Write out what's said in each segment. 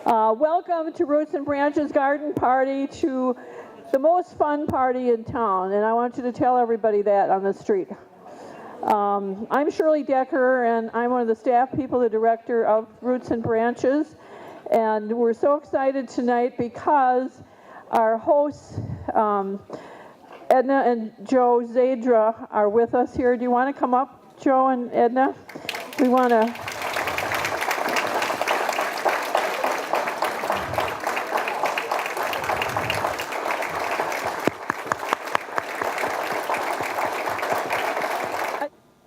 Welcome to Roots and Branches Garden Party, to the most fun party in town, and I want you to tell everybody that on the street. I'm Shirley Decker, and I'm one of the staff people, the director of Roots and Branches, and we're so excited tonight because our hosts, Edna and Joe Zadra, are with us here. Do you want to come up, Joe and Edna? We want to...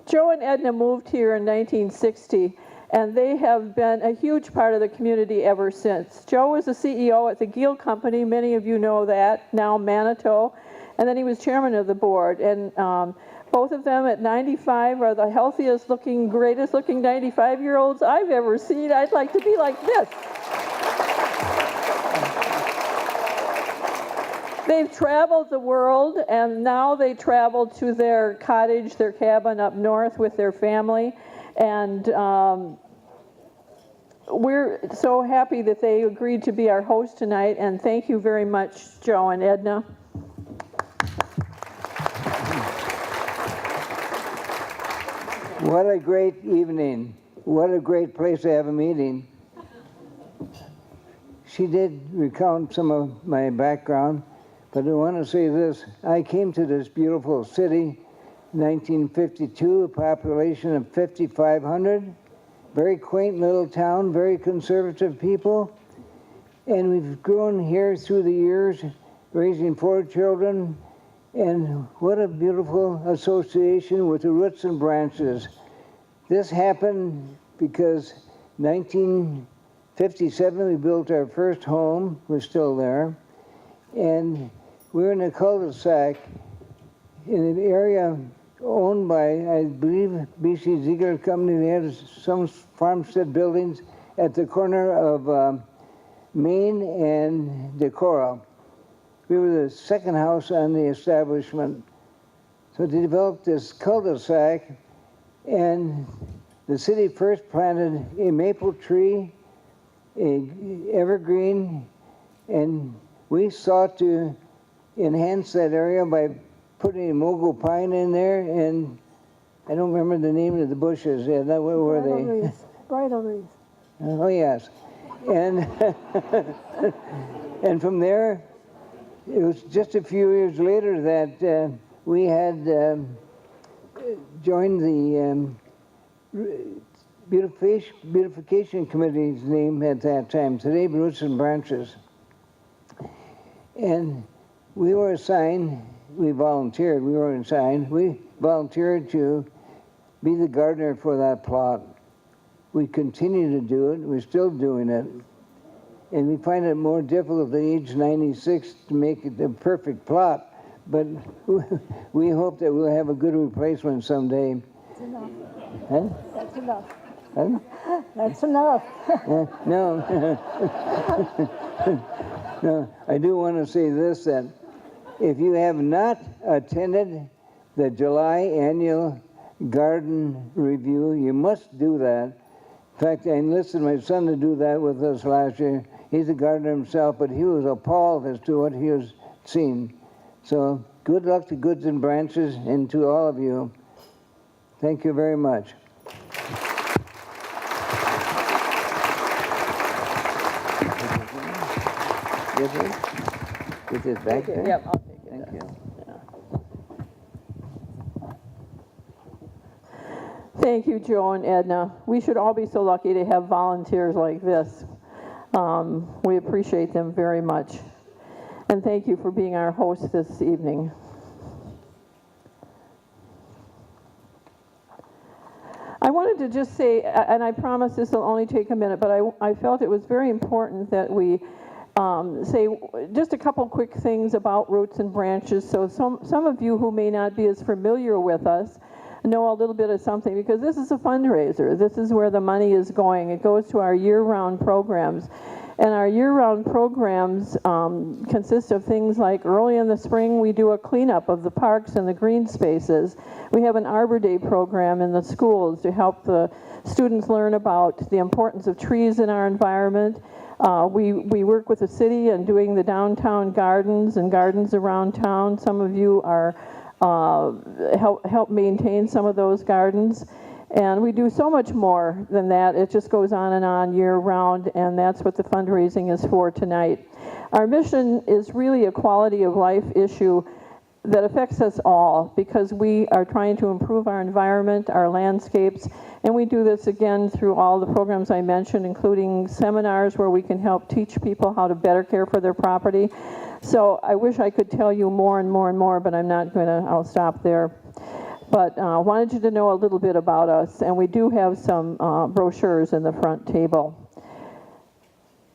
Joe and Edna moved here in 1960, and they have been a huge part of the community ever since. Joe was the CEO at the Giel Company, many of you know that, now Manitou, and then he was chairman of the board. And both of them at 95 are the healthiest looking, greatest looking 95-year-olds I've ever seen. I'd like to be like this. They've traveled the world, and now they travel to their cottage, their cabin up north with their family, and we're so happy that they agreed to be our host tonight, and thank you very much, Joe and Edna. What a great evening. What a great place to have a meeting. She did recount some of my background. But I want to say this, I came to this beautiful city in 1952, a population of 5,500, very quaint little town, very conservative people, and we've grown here through the years, raising 4 children, and what a beautiful association with the Roots and Branches. This happened because 1957 we built our first home, we're still there, and we're in a cul-de-sac in an area owned by, I believe, B.C. Ziegler Company. They had some farmstead buildings at the corner of Main and Decorah. We were the second house on the establishment. So they developed this cul-de-sac, and the city first planted a maple tree, an evergreen, and we sought to enhance that area by putting a mogul pine in there, and I don't remember the name of the bushes. Yeah, what were they? Bridal wreath. Oh yes, and and from there, it was just a few years later that we had joined the beautification committee's name at that time. Today, Roots and Branches. And we were assigned, we volunteered, we weren't assigned, we volunteered to be the gardener for that plot. We continue to do it, we're still doing it. And we find it more difficult at age 96 to make it the perfect plot, but we hope that we'll have a good replacement someday. That's enough. Huh? That's enough. Huh? That's enough. No. No, I do want to say this, that if you have not attended the July annual garden review, you must do that. In fact, I enlisted my son to do that with us last year. He's a gardener himself, but he was appalled as to what he has seen. So good luck to Roots and Branches and to all of you. Thank you very much. Get this back there? Yep, I'll take it. Thank you. Thank you, Joe and Edna. We should all be so lucky to have volunteers like this. We appreciate them very much. And thank you for being our host this evening. I wanted to just say, and I promise this will only take a minute, but I felt it was very important that we say just a couple quick things about Roots and Branches, so some of you who may not be as familiar with us know a little bit of something, because this is a fundraiser. This is where the money is going. It goes to our year-round programs. And our year-round programs consist of things like early in the spring we do a cleanup of the parks and the green spaces. We have an Arbor Day program in the schools to help the students learn about the importance of trees in our environment. We work with the city and doing the downtown gardens and gardens around town. Some of you are help maintain some of those gardens. And we do so much more than that. It just goes on year round, and that's what the fundraising is for tonight. Our mission is really a quality of life issue that affects us all, because we are trying to improve our environment, our landscapes, and we do this again through all the programs I mentioned, including seminars where we can help teach people how to better care for their property. So I wish I could tell you more and more and more, but I'm not going to. I'll stop there. But wanted you to know a little bit about us, and we do have some brochures in the front table.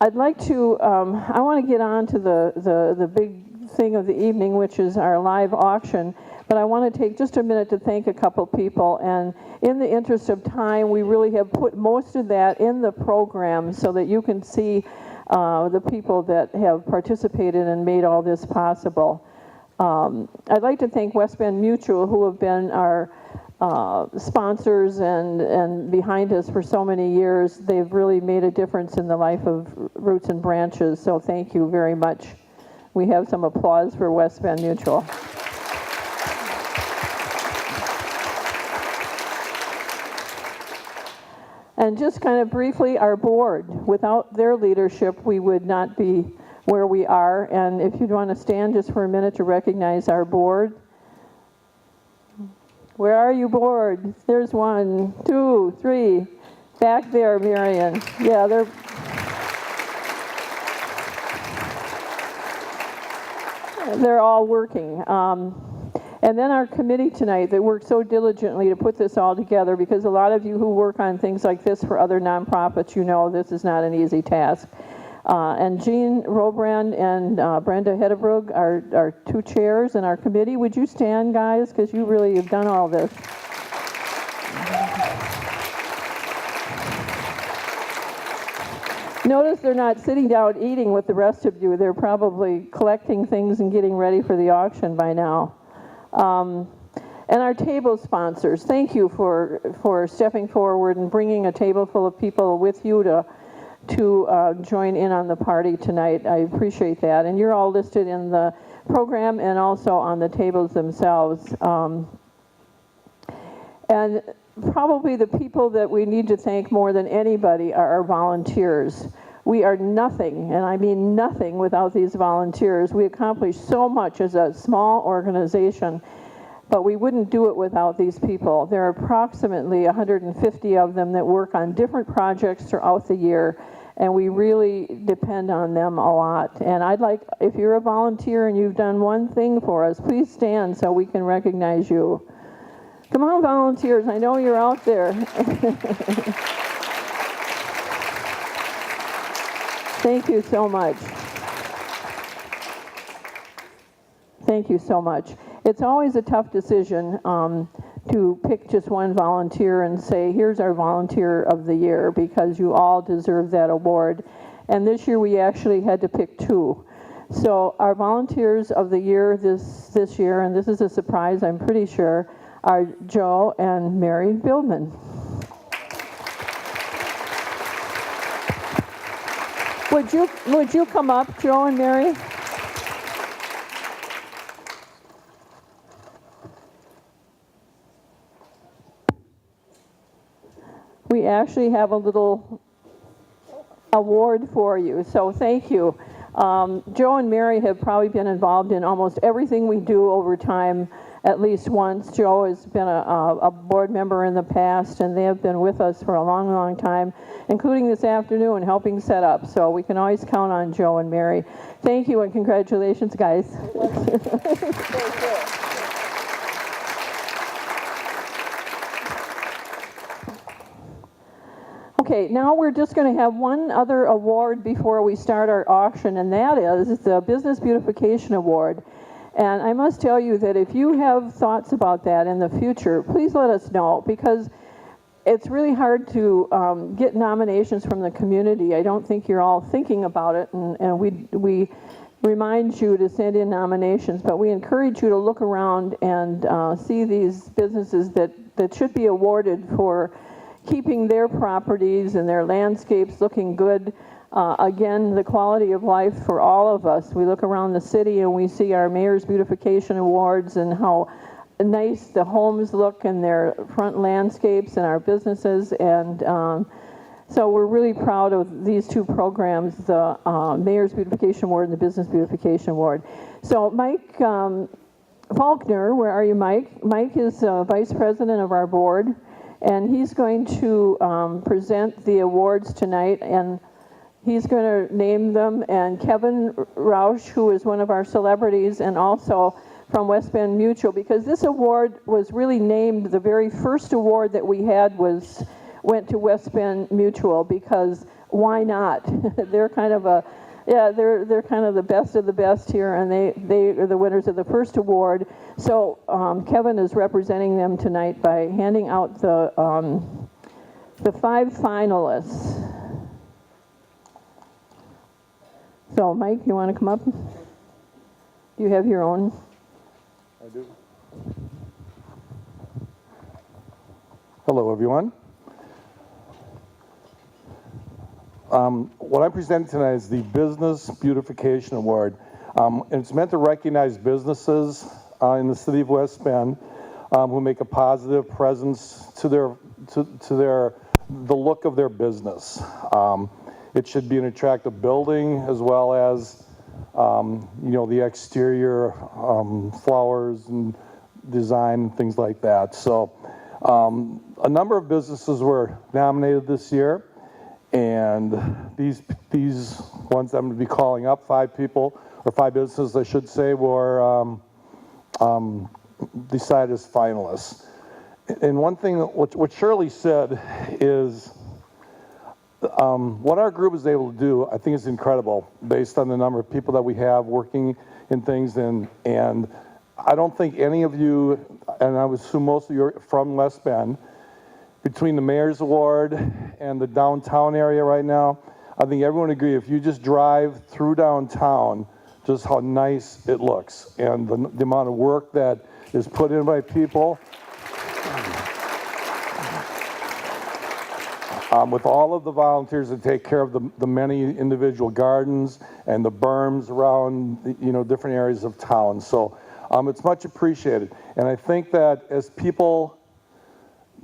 I'd like to, I want to get on to the big thing of the evening, which is our live auction, but I want to take just a minute to thank a couple people, and in the interest of time, we really have put most of that in the program so that you can see the people that have participated and made all this possible. I'd like to thank West Bend Mutual, who have been our sponsors and behind us for so many years. They've really made a difference in the life of Roots and Branches, so thank you very much. We have some applause for West Bend Mutual. And just kind of briefly, our board. Without their leadership, we would not be where we are. And if you'd want to stand just for a minute to recognize our board. Where are you, board? There's 1, 2, 3. Back there, Marion. Yeah, they're all working. And then our committee tonight that worked so diligently to put this all together, because a lot of you who work on things like this for other nonprofits, you know this is not an easy task. And Jean Robrand and Brenda Hedebrug are 2 chairs in our committee. Would you stand, guys, because you really have done all this. Notice they're not sitting down eating with the rest of you. They're probably collecting things and getting ready for the auction by now. And our table sponsors, thank you for stepping forward and bringing a table full of people with you to join in on the party tonight. I appreciate that. And you're all listed in the program and also on the tables themselves. And probably the people that we need to thank more than anybody are our volunteers. We are nothing, and I mean nothing, without these volunteers. We accomplish so much as a small organization, but we wouldn't do it without these people. There are approximately 150 of them that work on different projects throughout the year, and we really depend on them a lot. And I'd like, if you're a volunteer and you've done one thing for us, please stand so we can recognize you. Come on, volunteers, I know you're out there. Thank you so much. Thank you so much. It's always a tough decision to pick just one volunteer and say, here's our volunteer of the year, because you all deserve that award. And this year we actually had to pick 2. So our volunteers of the year this year, and this is a surprise, I'm pretty sure, are Joe and Mary Bildman. Would you come up, Joe and Mary? We actually have a little award for you, so thank you. Joe and Mary have probably been involved in almost everything we do over time at least once. Joe has been a board member in the past, and they have been with us for a long, long time, including this afternoon helping set up. So we can always count on Joe and Mary. Thank you and congratulations, guys. Okay, now we're just going to have one other award before we start our auction, and that is the Business Beautification Award. And I must tell you that if you have thoughts about that in the future, please let us know, because it's really hard to get nominations from the community. I don't think you're all thinking about it, and we remind you to send in nominations, but we encourage you to look around and see these businesses that should be awarded for keeping their properties and their landscapes looking good. again, the quality of life for all of us. We look around the city and we see our Mayor's Beautification Awards and how nice the homes look and their front landscapes and our businesses. And so we're really proud of these two programs, the Mayor's Beautification Award and the Business Beautification Award. So Mike Faulkner, where are you, Mike? Mike is Vice President of our board, and he's going to present the awards tonight, and he's going to name them. And Kevin Roush, who is one of our celebrities, and also from West Bend Mutual, because this award was really named, the very first award that we had went to West Bend Mutual, because why not? They're kind of they're kind of the best of the best here, and they are the winners of the first award. So Kevin is representing them tonight by handing out the 5 finalists. So Mike, you want to come up? Do you have your own? I do. Hello, everyone. What I'm presenting tonight is the Business Beautification Award. And it's meant to recognize businesses in the city of West Bend who make a positive presence to the look of their business. It should be an attractive building, as well as the exterior flowers and design and things like that. So a number of businesses were nominated this year, and these ones I'm going to be calling up, 5 people, or 5 businesses I should say, were decided as finalists. And one thing what Shirley said is what our group is able to do, I think, is incredible based on the number of people that we have working in things. And I don't think any of you, and I would assume most of you are from West Bend, between the Mayor's Award and the downtown area right now, I think everyone would agree, if you just drive through downtown, just how nice it looks, and the amount of work that is put in by people. With all of the volunteers that take care of the many individual gardens and the berms around different areas of town. So it's much appreciated. And I think that as people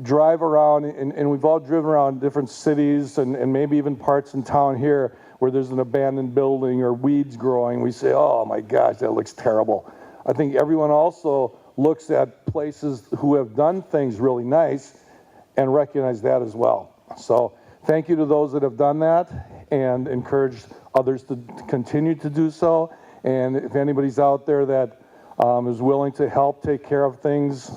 drive around, and we've all driven around different cities and maybe even parts in town here where there's an abandoned building or weeds growing, we say, oh my gosh, that looks terrible. I think everyone also looks at places who have done things really nice and recognize that as well. So thank you to those that have done that, and encourage others to continue to do so. And if anybody's out there that is willing to help take care of things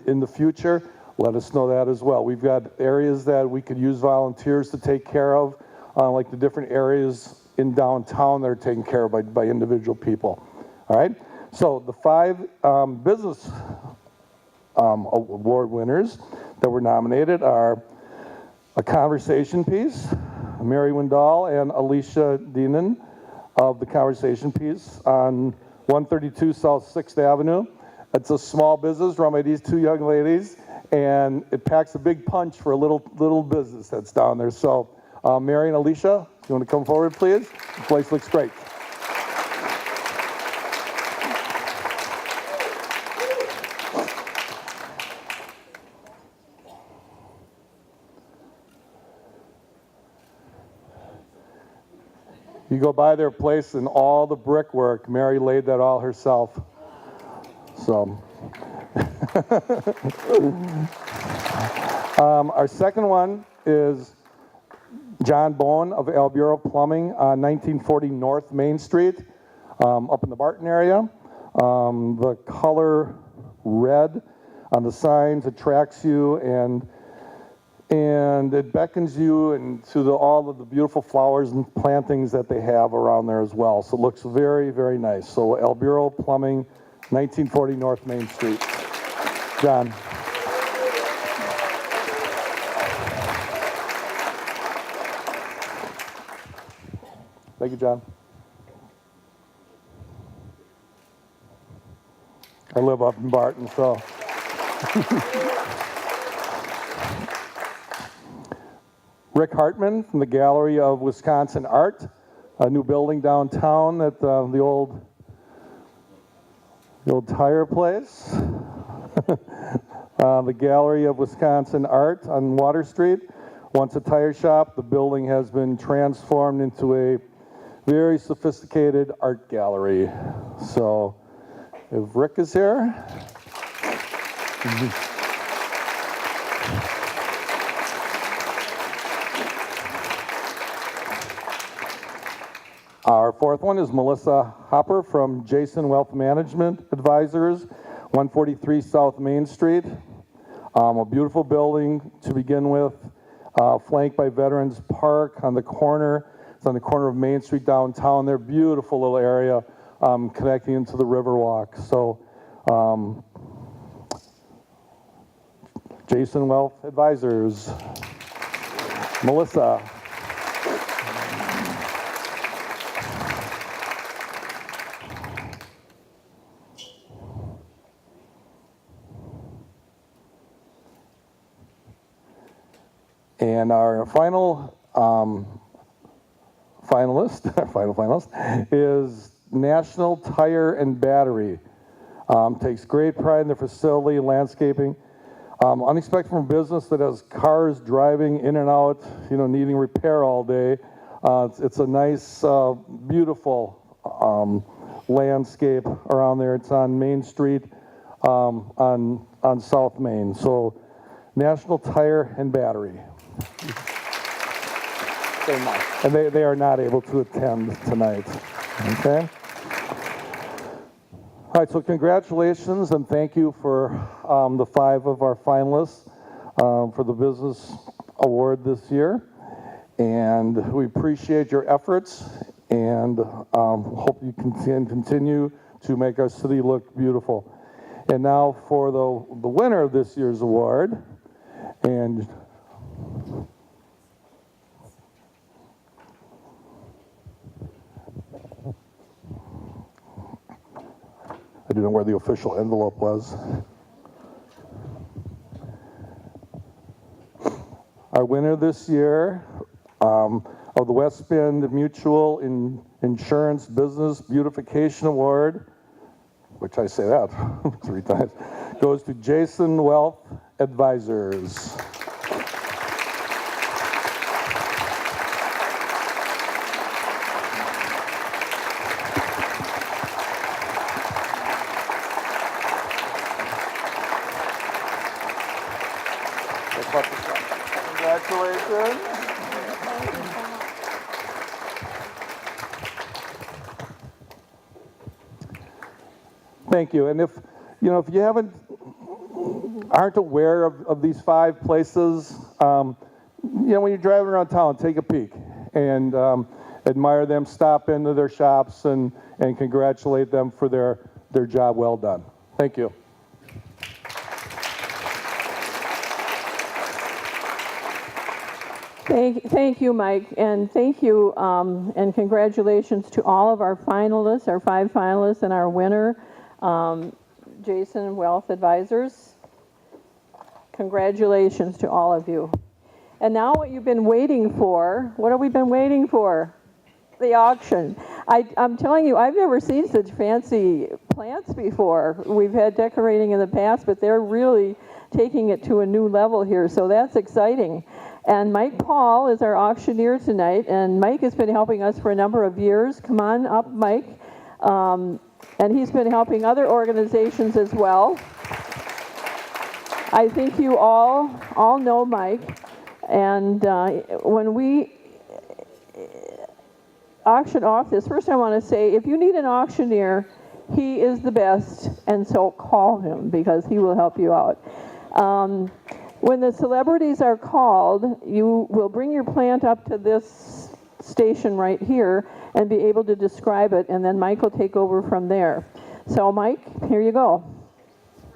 in the future, let us know that as well. We've got areas that we could use volunteers to take care of, like the different areas in downtown that are taken care of by individual people. All right, so the 5 business award winners that were nominated are A Conversation Piece, Mary Wendell and Alicia Deenan of The Conversation Piece on 132 South 6th Avenue. It's a small business run by these 2 young ladies, and it packs a big punch for a little business that's down there. So Mary and Alicia, you want to come forward, please? The place looks great. You go by their place and all the brickwork, Mary laid that all herself. So, our second one is John Bowen of El Bureau Plumbing on 1940 North Main Street, up in the Barton area. The color red on the signs attracts you, and it beckons you into all of the beautiful flowers and plantings that they have around there as well. So it looks very, very nice. So El Bureau Plumbing, 1940 North Main Street. John. Thank you, John. I live up in Barton, so. Rick Hartman from the Gallery of Wisconsin Art, a new building downtown at the old tire place. The Gallery of Wisconsin Art on Water Street. Once a tire shop, the building has been transformed into a very sophisticated art gallery. So, if Rick is here. Our fourth one is Melissa Hopper from Jason Wealth Management Advisors, 143 South Main Street. A beautiful building to begin with, flanked by Veterans Park on the corner. It's on the corner of Main Street downtown. They're a beautiful little area connecting into the Riverwalk. So, Jason Wealth Advisors, Melissa. And our final finalist is National Tire and Battery. Takes great pride in their facility, landscaping. Unexpected from a business that has cars driving in and out, needing repair all day. It's a nice, beautiful landscape around there. It's on Main Street on South Main. So, National Tire and Battery. And they are not able to attend tonight. Okay? All right, so congratulations and thank you for the 5 of our finalists for the Business Award this year. And we appreciate your efforts and hope you can continue to make our city look beautiful. And now for the winner of this year's award, and I didn't know where the official envelope was. Our winner this year of the West Bend Mutual Insurance Business Beautification Award, which I say that 3 times, goes to Jason Wealth Advisors. Congratulations. Thank you. And if you aren't aware of these 5 places, when you're driving around town, take a peek and admire them, stop into their shops and congratulate them for their job well done. Thank you. Thank you, Mike, and thank you, and congratulations to all of our finalists, our 5 finalists, and our winner, Jason Wealth Advisors. Congratulations to all of you. And now what you've been waiting for, what have we been waiting for? The auction. I'm telling you, I've never seen such fancy plants before. We've had decorating in the past, but they're really taking it to a new level here, so that's exciting. And Mike Paul is our auctioneer tonight, and Mike has been helping us for a number of years. Come on up, Mike. And he's been helping other organizations as well. I think you all know Mike. And when we auction off this, first I want to say, if you need an auctioneer, he is the best, and so call him because he will help you out. When the celebrities are called, you will bring your plant up to this station right here and be able to describe it, and then Mike will take over from there. So Mike, here you go.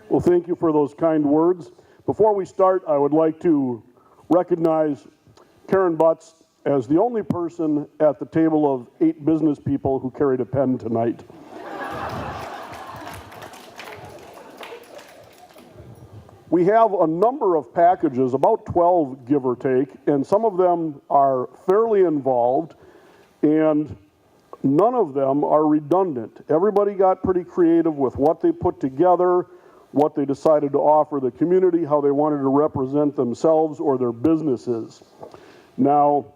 Well, thank you for those kind words. Before we start, I would like to recognize Karen Butts as the only person at the table of 8 business people who carried a pen tonight. We have a number of packages, about 12 give or take, and some of them are fairly involved, and none of them are redundant. Everybody got pretty creative with what they put together, what they decided to offer the community, how they wanted to represent themselves or their businesses. Now,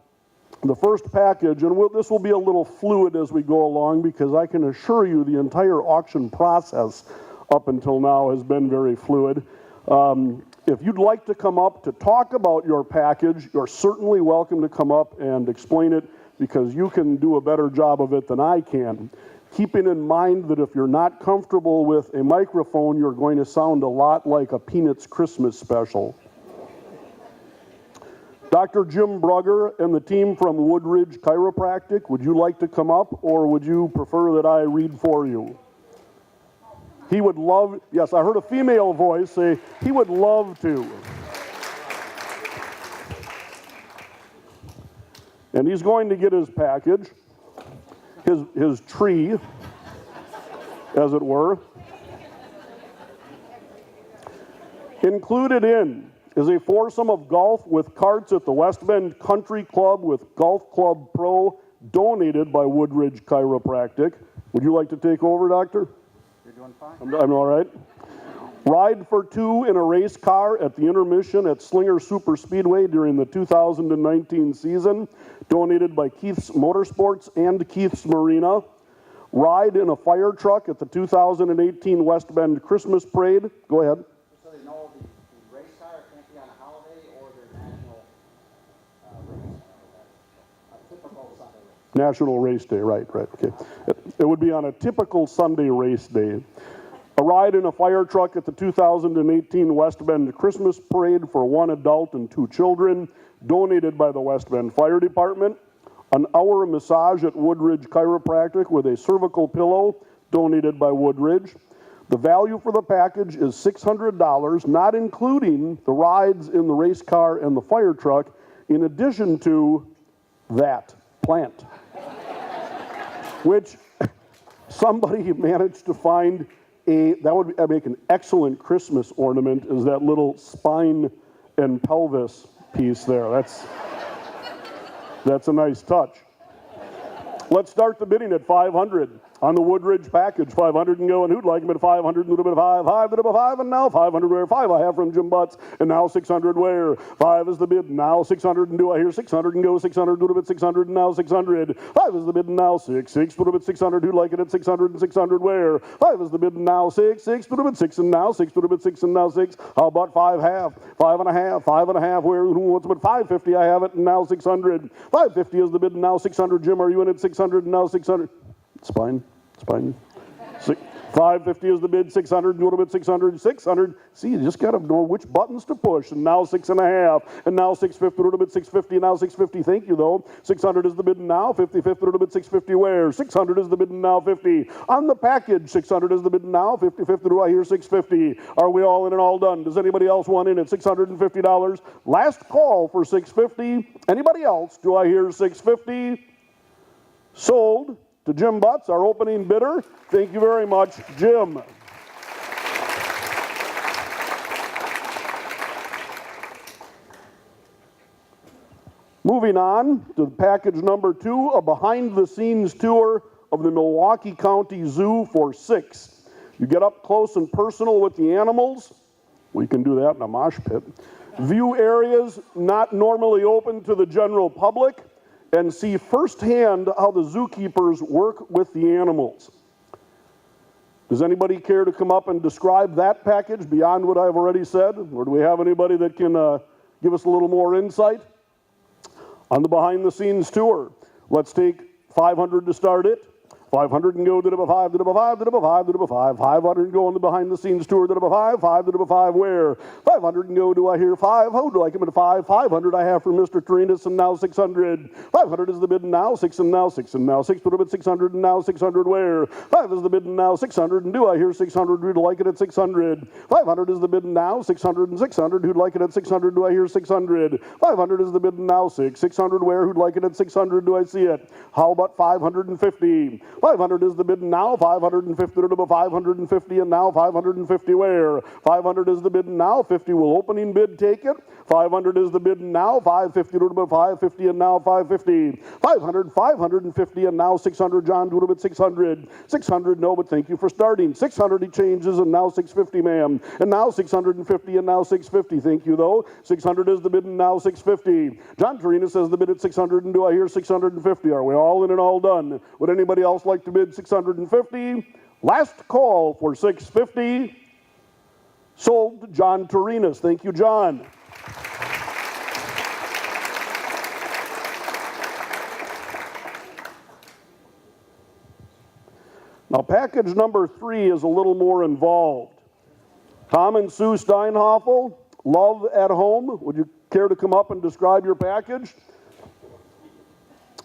the first package, and this will be a little fluid as we go along because I can assure you the entire auction process up until now has been very fluid. If you'd like to come up to talk about your package, you're certainly welcome to come up and explain it because you can do a better job of it than I can. Keeping in mind that if you're not comfortable with a microphone, you're going to sound a lot like a Peanuts Christmas special. Dr. Jim Brugger and the team from Woodridge Chiropractic, would you like to come up or would you prefer that I read for you? He would love, yes, I heard a female voice say he would love to. And he's going to get his package, his tree, as it were. Included in is a foursome of golf with carts at the West Bend Country Club with Golf Club Pro, donated by Woodridge Chiropractic. Would you like to take over, Doctor? You're doing fine. I'm all right. Ride for two in a race car at the intermission at Slinger Super Speedway during the 2019 season, donated by Keith's Motorsports and Keith's Marina. Ride in a fire truck at the 2018 West Bend Christmas Parade. Go ahead. So they know the race car can't be on a holiday or their national race. A typical Sunday race. National Race Day, right, okay. It would be on a typical Sunday race day. A ride in a fire truck at the 2018 West Bend Christmas Parade for one adult and two children, donated by the West Bend Fire Department. An hour massage at Woodridge Chiropractic with a cervical pillow, donated by Woodridge. The value for the package is $600, not including the rides in the race car and the fire truck, in addition to that plant, which somebody managed to find that would make an excellent Christmas ornament, is that little spine and pelvis piece there. That's a nice touch. Let's start the bidding at $500 on the Woodridge package. $500 and go, and who'd like them at $500? And a little bit of $5, $5, and now $500 where $5 I have from Jim Butts, and now $600 where $5 is the bid, and now $600 and do I hear $600 and go $600, a little bit $600 and now $600. $5 is the bid and now $6, a little bit $600. Who'd like it at $600 and $600 where $5 is the bid and now $6, a little bit $6 and now $6, a little bit $6 and now $6. How about $5 half, $5 and a half, $5 and a half where who wants it at $550? I have it and now $600. $550 is the bid and now $600. Jim, are you in at $600 and now $600? It's fine. It's fine. $550 is the bid, $600, a little bit $600, $600. See, you just got to know which buttons to push. And now $6.50, and now $650, a little bit $650, now $650. Thank you, though. $600 is the bid, and now $50, a little bit $650. Where? $600 is the bid, and now $50. On the package, $600 is the bid, and now $50. Do I hear $650? Are we all in and all done? Does anybody else want in at $650? Last call for $650. Anybody else? Do I hear $650? Sold to Jim Butts, our opening bidder. Thank you very much, Jim. Moving on to package number 2, a behind-the-scenes tour of the Milwaukee County Zoo for 6. You get up close and personal with the animals. We can do that in a mosh pit. View areas not normally open to the general public, and see firsthand how the zookeepers work with the animals. Does anybody care to come up and describe that package beyond what I've already said? Or do we have anybody that can give us a little more insight? On the behind-the-scenes tour, let's take $500 to start it. $500 and go to $5, $5, $5, $500 and go on the behind-the-scenes tour to $5, $5 where? $500 and go, do I hear $5? How do I come at $5? $500 I have from Mr. Tarinas, and now $600. $500 is the bid, and now $6, and now $6, and now $6, $600 and now $600 where? $5 is the bid, and now $600, and do I hear $600? Who'd like it at $600? $500 is the bid, and now $600 and $600. Who'd like it at $600? Do I hear $600? $500 is the bid, and now $600 where? Who'd like it at $600? Do I see it? How about $550? 500 is the bid now. 550 to the 550 and now 550 where? 500 is the bid now. 50 will opening bid take it. 500 is the bid now. 550 to the 550 and now 550. 500, 550 and now 600. John, do it a bit 600. 600, no, but thank you for starting. 600 he changes and now 650, ma'am. And now 650 and now 650. Thank you, though. 600 is the bid and now 650. John Torina says the bid at 600 and do I hear 650? Are we all in and all done? Would anybody else like to bid 650? Last call for 650. Sold to John Torinas. Thank you, John. Now, package number 3 is a little more involved. Tom and Sue Steinhoffel, Love at Home. Would you care to come up and describe your package?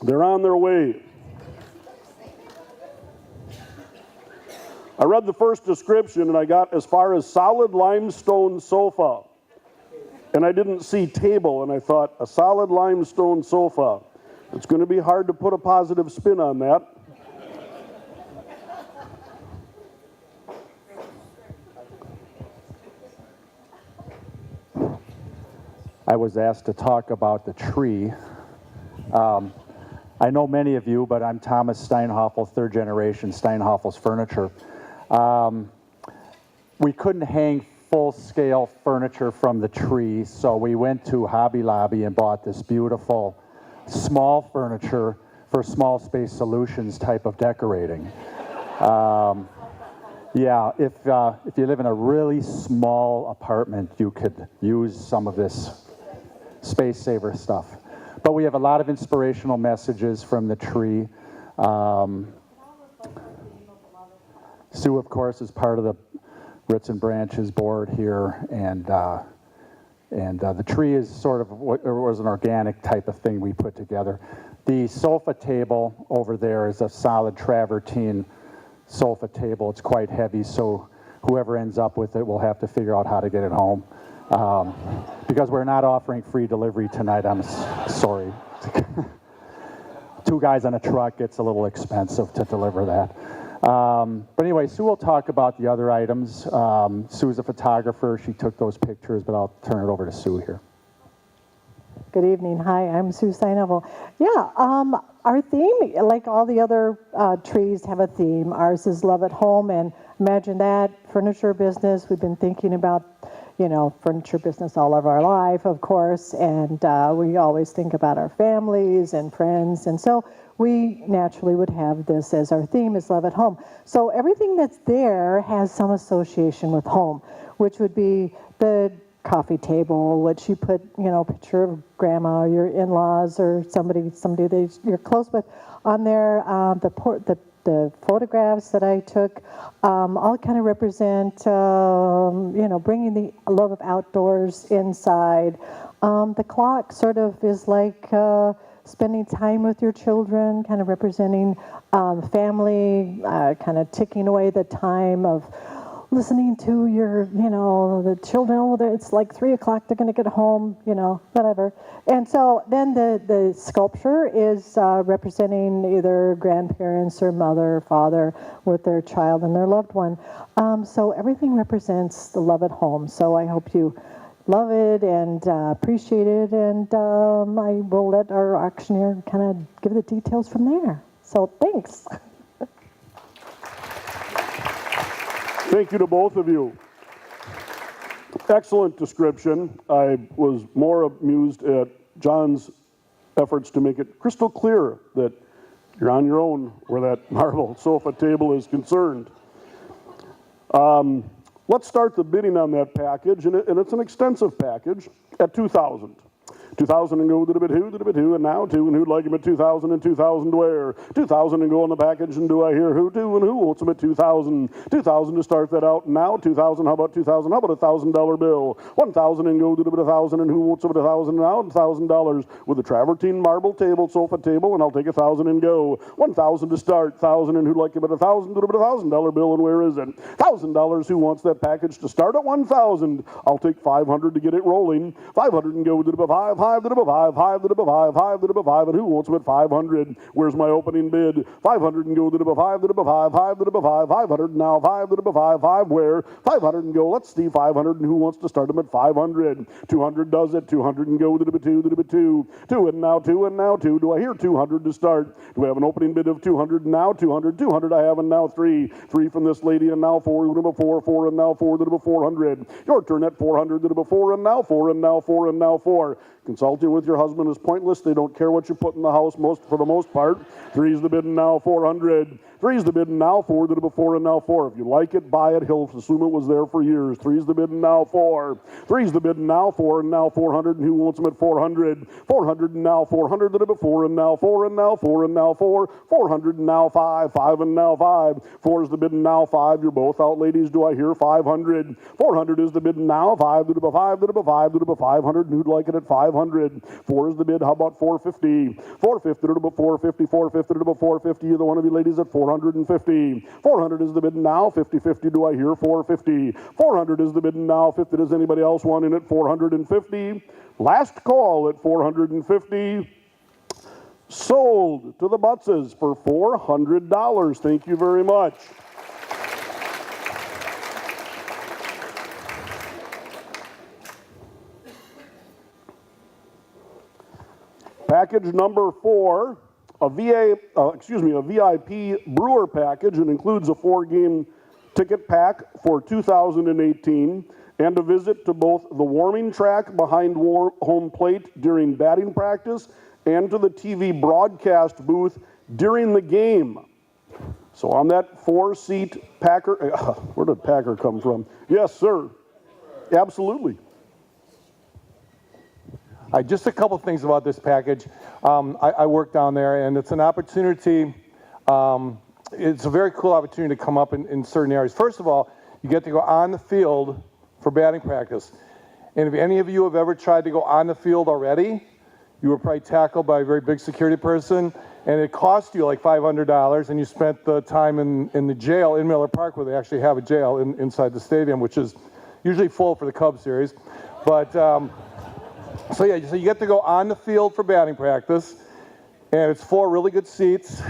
They're on their way. I read the first description and I got as far as solid limestone sofa. And I didn't see table, and I thought, a solid limestone sofa. It's going to be hard to put a positive spin on that. I was asked to talk about the tree. I know many of you, but I'm Thomas Steinhoffel, third generation Steinhoffel's Furniture. We couldn't hang full-scale furniture from the tree, so we went to Hobby Lobby and bought this beautiful small furniture for small space solutions type of decorating. Yeah, if you live in a really small apartment, you could use some of this space saver stuff. But we have a lot of inspirational messages from the tree. Sue, of course, is part of the Roots and Branches board here, and the tree is sort of was an organic type of thing we put together. The sofa table over there is a solid travertine sofa table. It's quite heavy, so whoever ends up with it will have to figure out how to get it home. Because we're not offering free delivery tonight, I'm sorry. 2 guys on a truck, it's a little expensive to deliver that. But anyway, Sue will talk about the other items. Sue's a photographer. She took those pictures, but I'll turn it over to Sue here. Good evening. Hi, I'm Sue Steinhoffel. Yeah, our theme, like all the other trees, have a theme. Ours is Love at Home, and imagine that, furniture business. We've been thinking about, furniture business all of our life, of course, and we always think about our families and friends, and so we naturally would have this as our theme, is Love at Home. So everything that's there has some association with home, which would be the coffee table, which you put, picture of grandma or your in-laws or somebody that you're close with on there. The photographs that I took all kind of represent, bringing the love of outdoors inside. The clock sort of is like spending time with your children, kind of representing family, kind of ticking away the time of listening to your, the children, it's like 3 o'clock, they're going to get home, whatever. And so then the sculpture is representing either grandparents or mother or father with their child and their loved one. So everything represents the love at home. So I hope you love it and appreciate it, and I will let our auctioneer kind of give the details from there. So thanks. Thank you to both of you. Excellent description. I was more amused at John's efforts to make it crystal clear that you're on your own where that marble sofa table is concerned. Let's start the bidding on that package, and it's an extensive package, at $2,000. 2,000 and go to the bid who, and now 2, and who'd like him at 2,000 and 2,000 where? 2,000 and go on the package, and do I hear who do, and who wants him at 2,000? 2,000 to start that out, and now 2,000, how about 2,000? How about a $1,000 bill? 1,000 and go to the bid 1,000, and who wants him at 1,000 now? $1,000 with a travertine marble table, sofa table, and I'll take 1,000 and go. 1,000 to start, 1,000, and who'd like him at 1,000 to the bid $1,000 bill, and where is it? $1,000, who wants that package to start at 1,000? I'll take 500 to get it rolling. 500 and go to the bid 500. five, the double five, five, the double five, five, the double five, and who wants them at 500? Where's my opening bid? 500 and go, the double five, the double five, five, the double five, 500 now, five, the double five, five, where? 500 and go, let's see 500, and who wants to start them at 500? 200 does it, 200 and go, the double two, the double two, two, and now two, and now two. Do I hear 200 to start? Do we have an opening bid of 200 now? 200, 200 I have, and now three, three from this lady, and now four, the double four, four, and now four, the double 400. Your turn at 400, the double four, and now four, and now four, and now four. Consulting with your husband is pointless. They don't care what you put in the house for the most part. Three's the bid, and now 400. Three's the bid, and now four, the double four, and now four. If you like it, buy it. He'll assume it was there for years. Three's the bid, and now four. Three's the bid, and now four, and now 400. And who wants them at 400? 400 and now 400, the double four, and now four, and now four, and now four. 400 and now five, five, and now five. Four's the bid, and now five. You're both out, ladies. Do I hear 500? 400 is the bid, and now five, the double five, the double five, the double 500. And who'd like it at 500? Four is the bid. How about 450? 450, the double 450, 450, the double 450. Either one of you ladies at 450. 400 is the bid now. 50, 50. Do I hear 450? 400 is the bid now. 50. Does anybody else want in at 450? Last call at 450. Sold to the Butzes for $400. Thank you very much. Package number 4, a VIP brewer package. It includes a 4-game ticket pack for 2018 and a visit to both the warming track behind home plate during batting practice and to the TV broadcast booth during the game. So on that 4-seat Packer, where did Packer come from? Yes, sir. Absolutely. Just a couple things about this package. I work down there, and it's an opportunity. It's a very cool opportunity to come up in certain areas. First of all, you get to go on the field for batting practice. And if any of you have ever tried to go on the field already, you were probably tackled by a very big security person, and it cost you like $500, and you spent the time in the jail in Miller Park, where they actually have a jail inside the stadium, which is usually full for the Cubs series. But so you get to go on the field for batting practice, and it's 4 really good seats,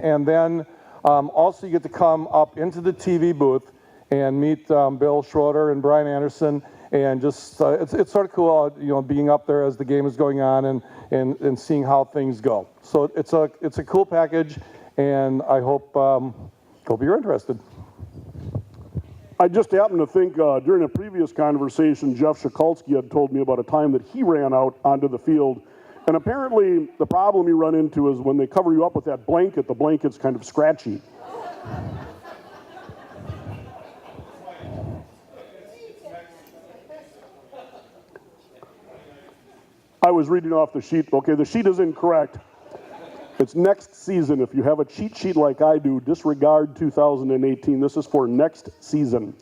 and then also you get to come up into the TV booth and meet Bill Schroeder and Brian Anderson, and just it's sort of cool, being up there as the game is going on and seeing how things go. So it's a cool package, and I hope you're interested. I just happened to think during a previous conversation, Jeff Shikulski had told me about a time that he ran out onto the field. And apparently the problem you run into is when they cover you up with that blanket, the blanket's kind of scratchy. I was reading off the sheet. Okay, the sheet is incorrect. It's next season. If you have a cheat sheet like I do, disregard 2018. This is for next season.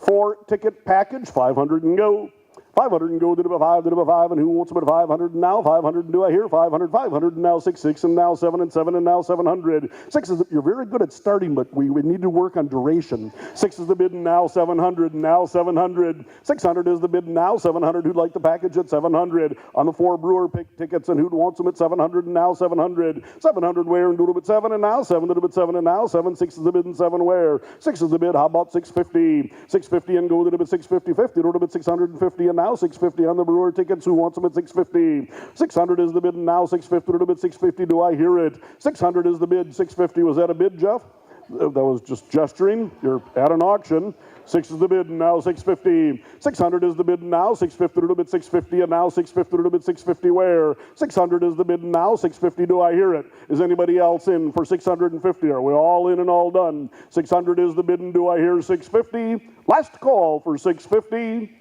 4-ticket package, 500 and go. 500 and go, the double five, and who wants them at 500 and now? 500 and do I hear 500, 500 and now 6, and now 7 and now 700. 6 is, you're very good at starting, but we need to work on duration. 6 is the bid and now 700 and now 700. 600 is the bid and now 700. Who'd like the package at 700? On the 4 brewer pick tickets, and who wants them at 700 and now 700? 700 where and doodle bit 7 and now 7, doodle bit 7 and now 7. 6 is the bid and 7 where? 6 is the bid. How about 650? 650 and go doodle bit 650, 50, doodle bit 650 and now 650 on the brewer tickets. Who wants them at 650? 600 is the bid and now 650, doodle bit 650. Do I hear it? 600 is the bid. 650. Was that a bid, Jeff? That was just gesturing. You're at an auction. 6 is the bid and now 650. 600 is the bid and now 650, a little bit 650, and now 650, a little bit 650 where? 600 is the bid and now 650. Do I hear it? Is anybody else in for 650? Are we all in and all done? 600 is the bid and do I hear 650? Last call for 650.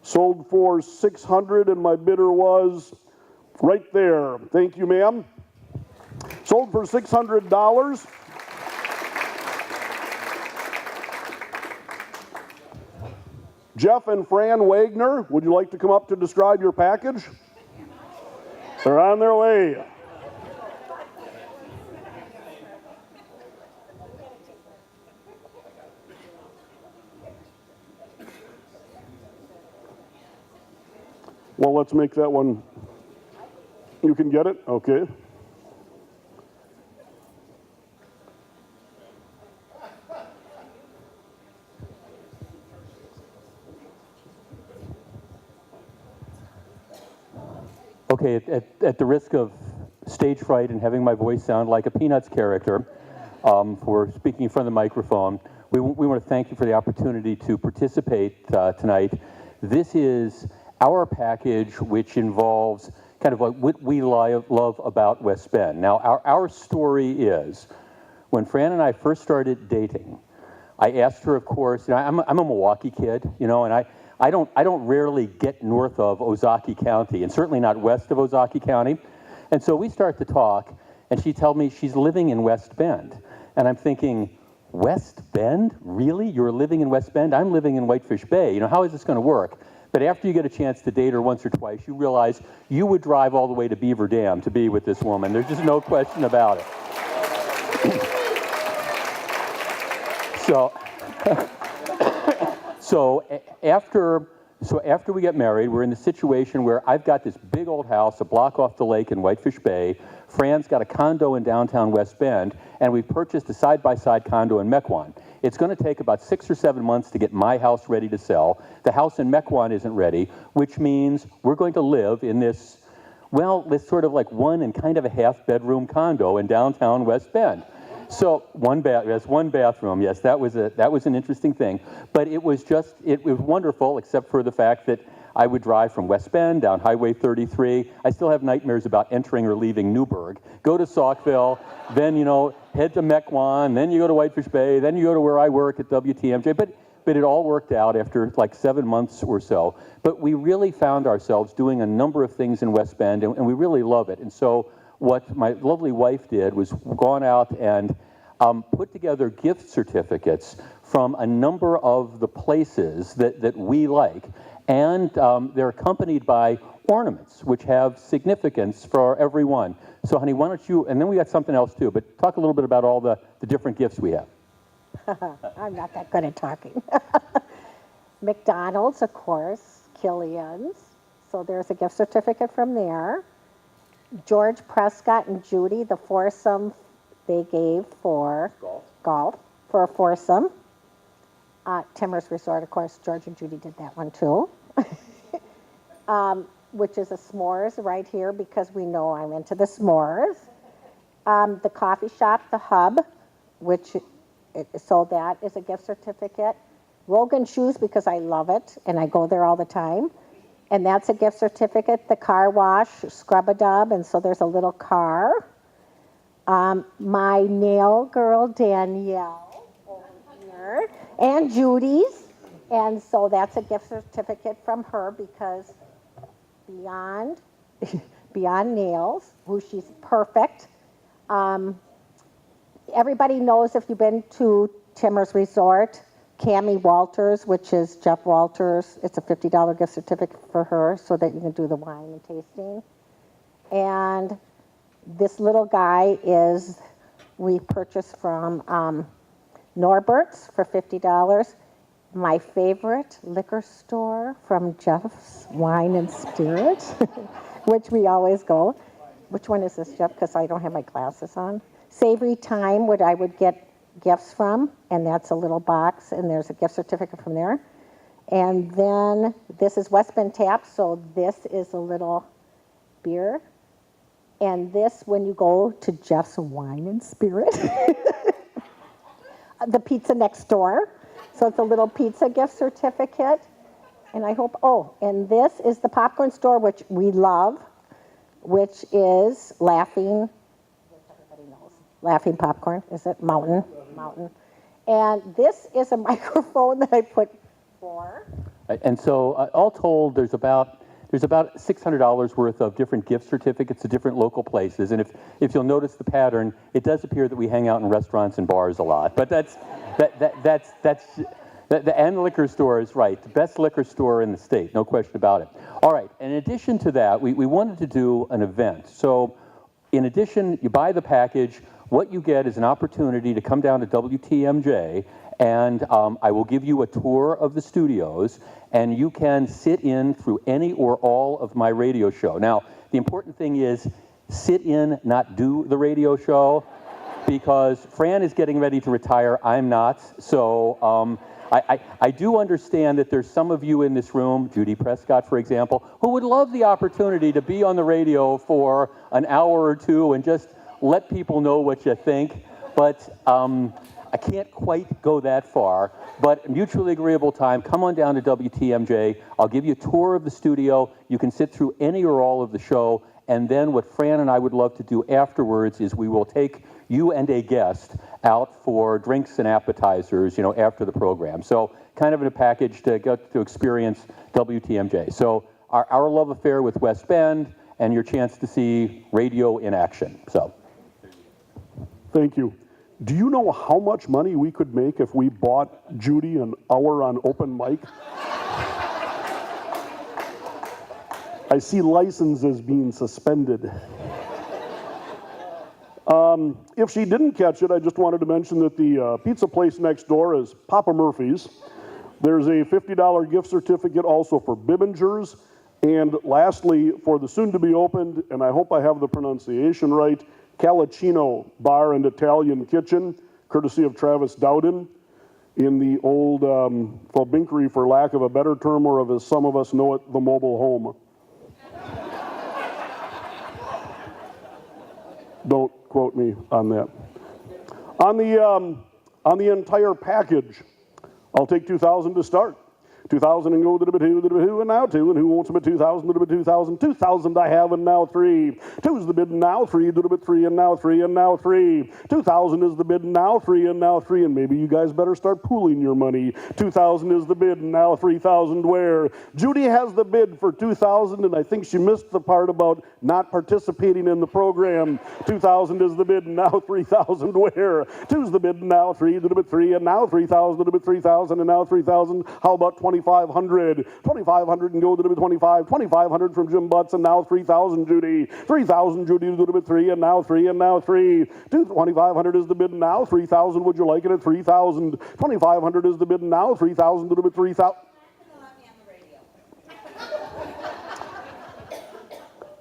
Sold for 600 and my bidder was right there. Thank you, ma'am. Sold for $600. Jeff and Fran Wagner, would you like to come up to describe your package? They're on their way. Well, let's make that one You can get it? Okay. Okay, at the risk of stage fright and having my voice sound like a Peanuts character for speaking in front of the microphone, we want to thank you for the opportunity to participate tonight. This is our package, which involves kind of like what we love about West Bend. Now, our story is, when Fran and I first started dating, I asked her, of course, you know, I'm a Milwaukee kid, you know, and I don't rarely get north of Ozaukee County, and certainly not west of Ozaukee County. And so we start to talk, and she tells me she's living in West Bend. And I'm thinking, West Bend? Really? You're living in West Bend? I'm living in Whitefish Bay. You know, how is this going to work? But after you get a chance to date her once or twice, you realize you would drive all the way to Beaver Dam to be with this woman. There's just no question about it. So after we get married, we're in the situation where I've got this big old house a block off the lake in Whitefish Bay. Fran's got a condo in downtown West Bend, and we've purchased a side-by-side condo in Mequon. It's going to take about 6 or 7 months to get my house ready to sell. The house in Mequon isn't ready, which means we're going to live in this, well, this sort of like 1 and kind of a half bedroom condo in downtown West Bend. So one bathroom. Yes, that was an interesting thing, but it was wonderful, except for the fact that I would drive from West Bend down Highway 33. I still have nightmares about entering or leaving Newburgh. Go to Saukville, then head to Mequon, then you go to Whitefish Bay, then you go to where I work at WTMJ. But it all worked out after like 7 months or so. But we really found ourselves doing a number of things in West Bend, and we really love it. And so what my lovely wife did was gone out and put together gift certificates from a number of the places that we like, and they're accompanied by ornaments which have significance for everyone. So honey, why don't you, and then we got something else too, but talk a little bit about all the different gifts we have. I'm not that good at talking. McDonald's, of course, Killian's, so there's a gift certificate from there. George Prescott and Judy, the foursome they gave for golf for a foursome. Timmer's Resort, of course, George and Judy did that one too. Which is a s'mores right here because we know I'm into the s'mores. The coffee shop, the Hub, so that is a gift certificate. Rogan Shoes because I love it and I go there all the time. And that's a gift certificate. The car wash, Scrub-A-Dub, and so there's a little car. My nail girl, Danielle, over here, and Judy's. And so that's a gift certificate from her because beyond nails, who she's perfect. Everybody knows if you've been to Timmer's Resort, Cammie Walters, which is Jeff Walters, it's a $50 gift certificate for her so that you can do the wine and tasting. And this little guy we purchased from Norbert's for $50. My favorite liquor store from Jeff's Wine and Spirit, which we always go. Which one is this, Jeff? Because I don't have my glasses on. Savory Time, what I would get gifts from, and that's a little box, and there's a gift certificate from there. And then this is West Bend Tap, so this is a little beer. And this, when you go to Jeff's Wine and Spirit, the pizza next door. So it's a little pizza gift certificate. And I hope, and this is the popcorn store, which we love, which is Laughing Popcorn, is it? Mountain. And this is a microphone that I put for. And so all told, there's about $600 worth of different gift certificates to different local places. And if you'll notice the pattern, it does appear that we hang out in restaurants and bars a lot. But and the liquor store is right. The best liquor store in the state, no question about it. All right, in addition to that, we wanted to do an event. So in addition, you buy the package. What you get is an opportunity to come down to WTMJ and I will give you a tour of the studios, and you can sit in through any or all of my radio show. Now, the important thing is sit in, not do the radio show, because Fran is getting ready to retire, I'm not, so I do understand that there's some of you in this room, Judy Prescott, for example, who would love the opportunity to be on the radio for an hour or two and just let people know what you think, but I can't quite go that far. But mutually agreeable time, come on down to WTMJ. I'll give you a tour of the studio. You can sit through any or all of the show, and then what Fran and I would love to do afterwards is we will take you and a guest out for drinks and appetizers, you know, after the program. So kind of in a package to get to experience WTMJ. So our love affair with West Bend and your chance to see radio in action. So. Thank you. Do you know how much money we could make if we bought Judy an hour on open mic? I see licenses being suspended. If she didn't catch it, I just wanted to mention that the pizza place next door is Papa Murphy's. There's a $50 gift certificate also for Bibbingers. And lastly, for the soon-to-be-opened, and I hope I have the pronunciation right, Calicino Bar and Italian Kitchen, courtesy of Travis Dowden, in the old Fobinkery, for lack of a better term, or as some of us know it, the mobile home. Don't quote me on that. On the entire package, I'll take 2,000 to start. 2,000 and go to the who and now 2, and who wants them at 2,000 to the 2,000. 2,000 I have and now 3. 2's the bid and now 3 to the 3 and now 3 and now 3. 2,000 is the bid and now 3 and now 3, and maybe you guys better start pooling your money. 2,000 is the bid and now 3,000 where? Judy has the bid for 2,000, and I think she missed the part about not participating in the program. 2,000 is the bid and now 3,000 where? 2's the bid and now 3 to the 3 and now 3,000 to the 3,000 and now 3,000. How about 2,500? 2,500 and go to the 25. 2,500 from Jim Butts and now 3,000 Judy. 3,000 Judy to the 3 and now 3 and now 3. 2,500 is the bid and now 3,000. Would you like it at 3,000? 2,500 is the bid and now 3,000 to the 3,000.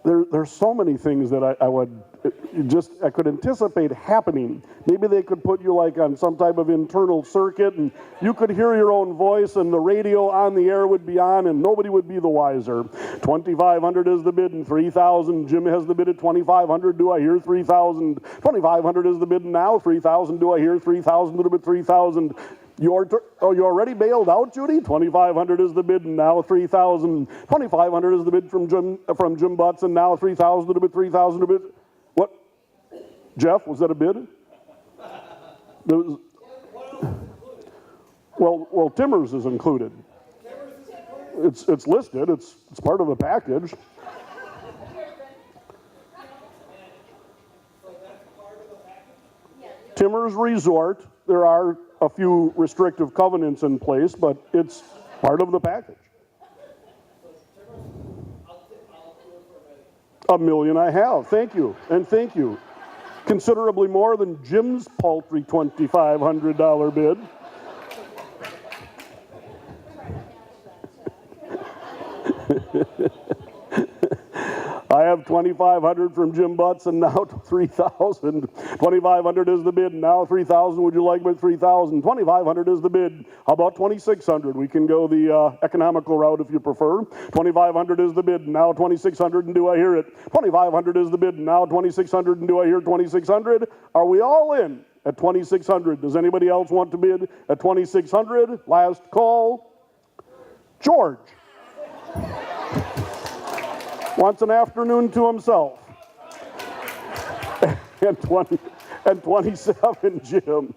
There's so many things that I could anticipate happening. Maybe they could put you like on some type of internal circuit and you could hear your own voice and the radio on the air would be on and nobody would be the wiser. 2,500 is the bid and 3,000. Jim has the bid at 2,500. Do I hear 3,000? 2,500 is the bid and now 3,000. Do I hear 3,000 to the bid 3,000? You already bailed out, Judy? 2,500 is the bid, and now 3,000. 2,500 is the bid from Jim Butts, and now 3,000 to the bid, 3,000 to bid. What? Jeff, was that a bid? Well, Timbers is included. It's listed. It's part of the package. Timbers Resort. There are a few restrictive covenants in place, but it's part of the package. $1 million I have. Thank you, and thank you. Considerably more than Jim's paltry $2,500 bid. I have 2,500 from Jim Butts and now 3,000. 2,500 is the bid, and now 3,000. Would you like me at 3,000? 2,500 is the bid. How about 2,600? We can go the economical route if you prefer. 2,500 is the bid, and now 2,600, and do I hear it? 2,500 is the bid, and now 2,600, and do I hear 2,600? Are we all in at 2,600? Does anybody else want to bid at 2,600? Last call. George wants an afternoon to himself. and 27, Jim.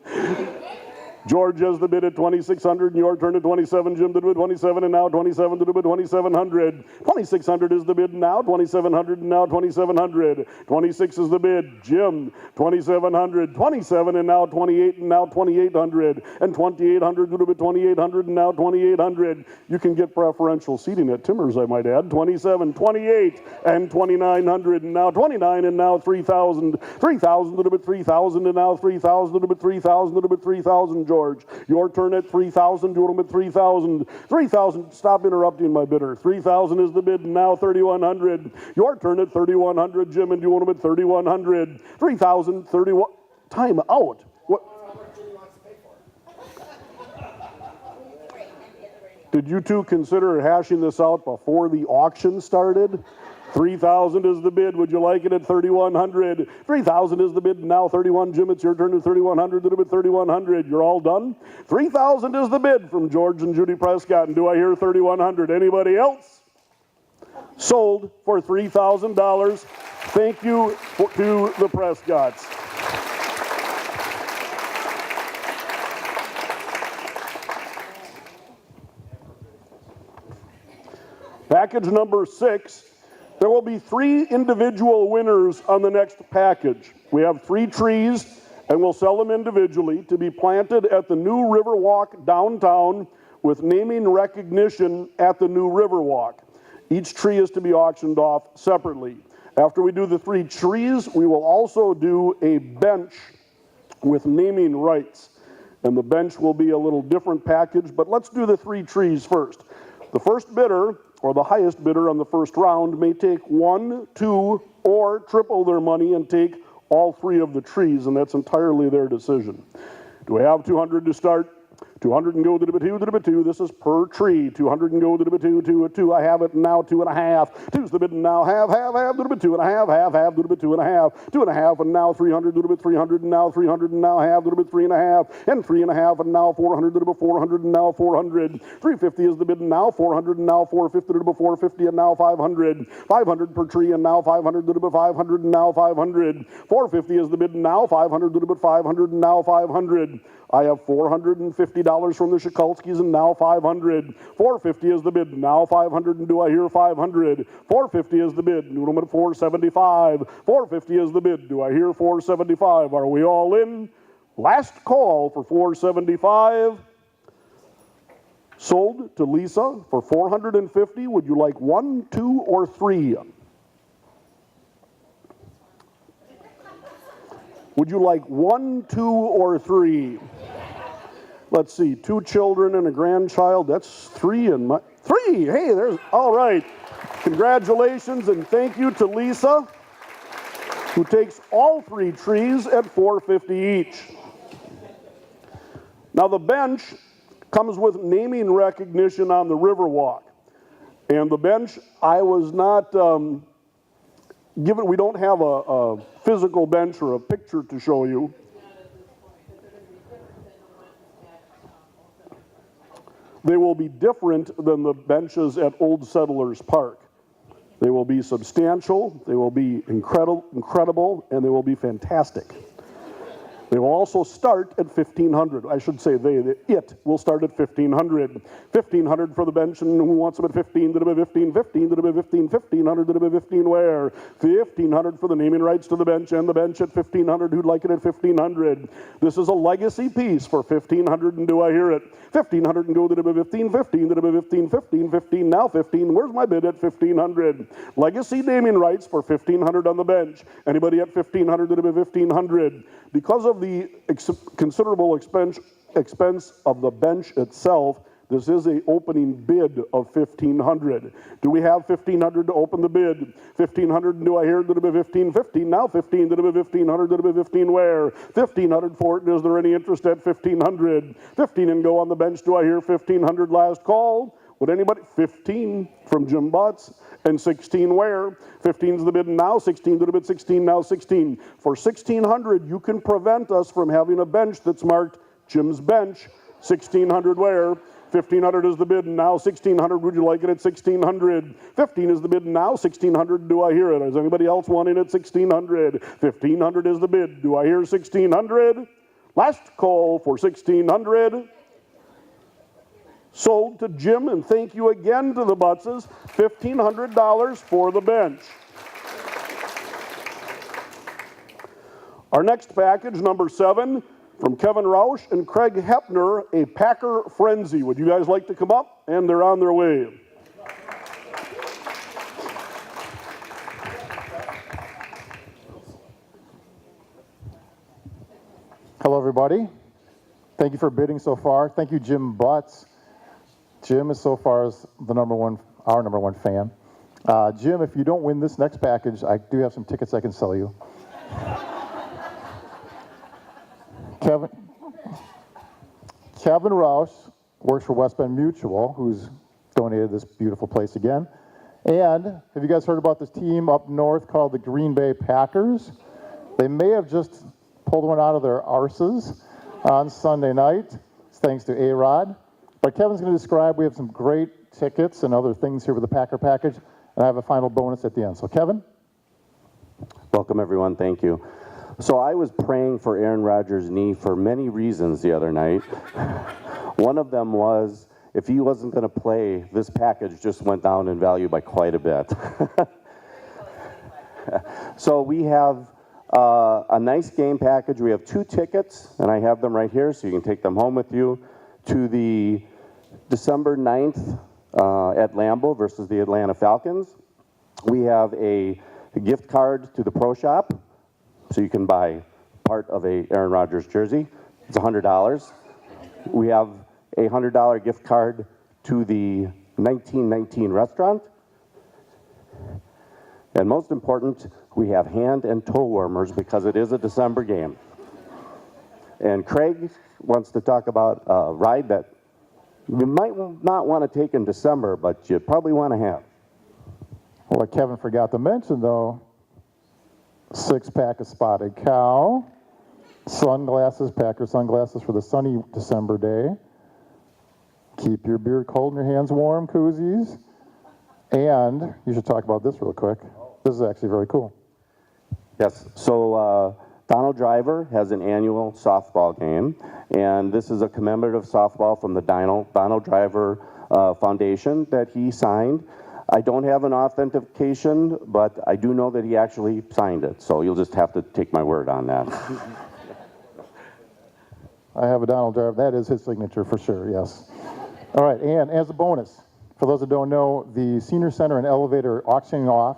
George has the bid at 2,600, and your turn at 27. Jim to the bid 27, and now 27 to the bid 2,700. 2,600 is the bid now, 2,700, and now 2,700. 26 is the bid. Jim, 2,700. 27, and now 28, and now 2,800. And 2,800 to the bid 2,800, and now 2,800. You can get preferential seating at Timbers, I might add. 27, 28, and 2,900, and now 29, and now 3,000. 3,000 to the bid 3,000, and now 3,000 to the bid 3,000 to the bid 3,000. George. Your turn at 3,000. Do you want them at 3,000? 3,000. Stop interrupting my bidder. 3,000 is the bid, and now 3,100. Your turn at 3,100, Jim, and do you want them at 3,100? 3,000, 31. Time out. What? Did you two consider hashing this out before the auction started? 3,000 is the bid. Would you like it at 3,100? 3,000 is the bid. Now 31. Jim, it's your turn at 3,100. Did it at 3,100. You're all done? 3,000 is the bid from George and Judy Prescott. And do I hear 3,100? Anybody else? Sold for $3,000. Thank you to the Prescotts. Package number 6. There will be 3 individual winners on the next package. We have 3 trees, and we'll sell them individually to be planted at the new Riverwalk downtown with naming recognition at the new Riverwalk. Each tree is to be auctioned off separately. After we do the 3 trees, we will also do a bench with naming rights. And the bench will be a little different package, but let's do the 3 trees first. The first bidder, or the highest bidder on the first round, may take 1, 2, or triple their money and take all 3 of the trees, and that's entirely their decision. Do we have 200 to start? 200 and go to the 2. This is per tree. 200 and go to the 2. I have it now 2.5. 2's the bid and now half to the 2.5. Half to the 2.5. 2.5 and now 300 to the 300 and now 300 and now half to the 3.5 and 3.5 and now 400 to the 400 and now 400. 350 is the bid and now 400 and now 450 to the 450 and now 500. 500 per tree and now 500 to the 500 and now 500. 450 is the bid and now 500 to the 500 and now 500. I have $450 from the Shikulskis and now 500. 450 is the bid, now 500, and do I hear 500? 450 is the bid, Noodleman at 475. 450 is the bid, do I hear 475? Are we all in? Last call for 475. Sold to Lisa for 450. Would you like 1, 2, or 3? Would you like 1, 2, or 3? Let's see, 2 children and a grandchild. That's 3 in my 3. Hey, there's all right. Congratulations and thank you to Lisa, who takes all 3 trees at $450 each. Now the bench comes with naming recognition on the Riverwalk, and the bench I was not given. We don't have a physical bench or a picture to show you. They will be different than the benches at Old Settlers Park. They will be substantial, they will be incredible, and they will be fantastic. They will also start at $1,500. I should say it will start at $1,500. $1,500 for the bench, and who wants them at 15? Did it be 15? 15? Did it be 15? 1,500? Did it be 15? Where? 1,500 for the naming rights to the bench, and the bench at 1,500. Who'd like it at 1,500? This is a legacy piece for 1,500, and do I hear it? 1,500 and go to the 15, 15, to the 15, 15, 15, now 15. Where's my bid at 1,500? Legacy naming rights for 1,500 on the bench. Anybody at 1,500 to the 1,500? Because of the considerable expense of the bench itself, this is an opening bid of 1,500. Do we have 1,500 to open the bid? 1,500, and do I hear that it be 15? 15, now 15, that it be 1,500, that it be 15 where? 1,500 for it, is there any interest at 1,500? 15 and go on the bench, do I hear 1,500 last call? Would anybody? 15 from Jim Butts, and 16 where? 15's the bid now, 16 to the bid, 16 now 16. For 1,600, you can prevent us from having a bench that's marked Jim's bench. 1,600 where? 1,500 is the bid, and now 1,600. Would you like it at 1,600? 15 is the bid, and now 1,600. Do I hear it? Is anybody else wanting it at 1,600? 1,500 is the bid. Do I hear 1,600? Last call for 1,600. Sold to Jim, and thank you again to the Buttses. $1,500 for the bench. Our next package, number 7. From Kevin Rausch and Craig Hepner, a Packer Frenzy. Would you guys like to come up? And they're on their way. Hello, everybody. Thank you for bidding so far. Thank you, Jim Butts. Jim is so far as our number one fan. Jim, if you don't win this next package, I do have some tickets I can sell you. Kevin Roush works for West Bend Mutual, who's donated this beautiful place again. And have you guys heard about this team up north called the Green Bay Packers? They may have just pulled one out of their arses on Sunday night, thanks to A-Rod. But Kevin's going to describe, we have some great tickets and other things here with the Packer package, and I have a final bonus at the end. So Kevin? Welcome everyone, thank you. So I was praying for Aaron Rodgers' knee for many reasons the other night. One of them was, if he wasn't going to play, this package just went down in value by quite a bit. So we have a nice game package. We have 2 tickets, and I have them right here so you can take them home with you, to the December 9th at Lambeau versus the Atlanta Falcons. We have a gift card to the Pro Shop, so you can buy part of a Aaron Rodgers jersey. It's $100. We have a $100 gift card to the 1919 restaurant. And most important, we have hand and toe warmers because it is a December game. And Craig wants to talk about a ride that you might not want to take in December, but you probably want to have. Well, what Kevin forgot to mention, though, 6-pack of Spotted Cow, sunglasses, Packer sunglasses for the sunny December day, keep your beard cold and your hands warm, koozies, and you should talk about this real quick. This is actually very cool. Yes, so Donald Driver has an annual softball game, and this is a commemorative softball from the Donald Driver Foundation that he signed. I don't have an authentication, but I do know that he actually signed it, so you'll just have to take my word on that. I have a Donald Driver. That is his signature for sure, yes. All right, and as a bonus, for those that don't know, the Senior Center and Elevator are auctioning off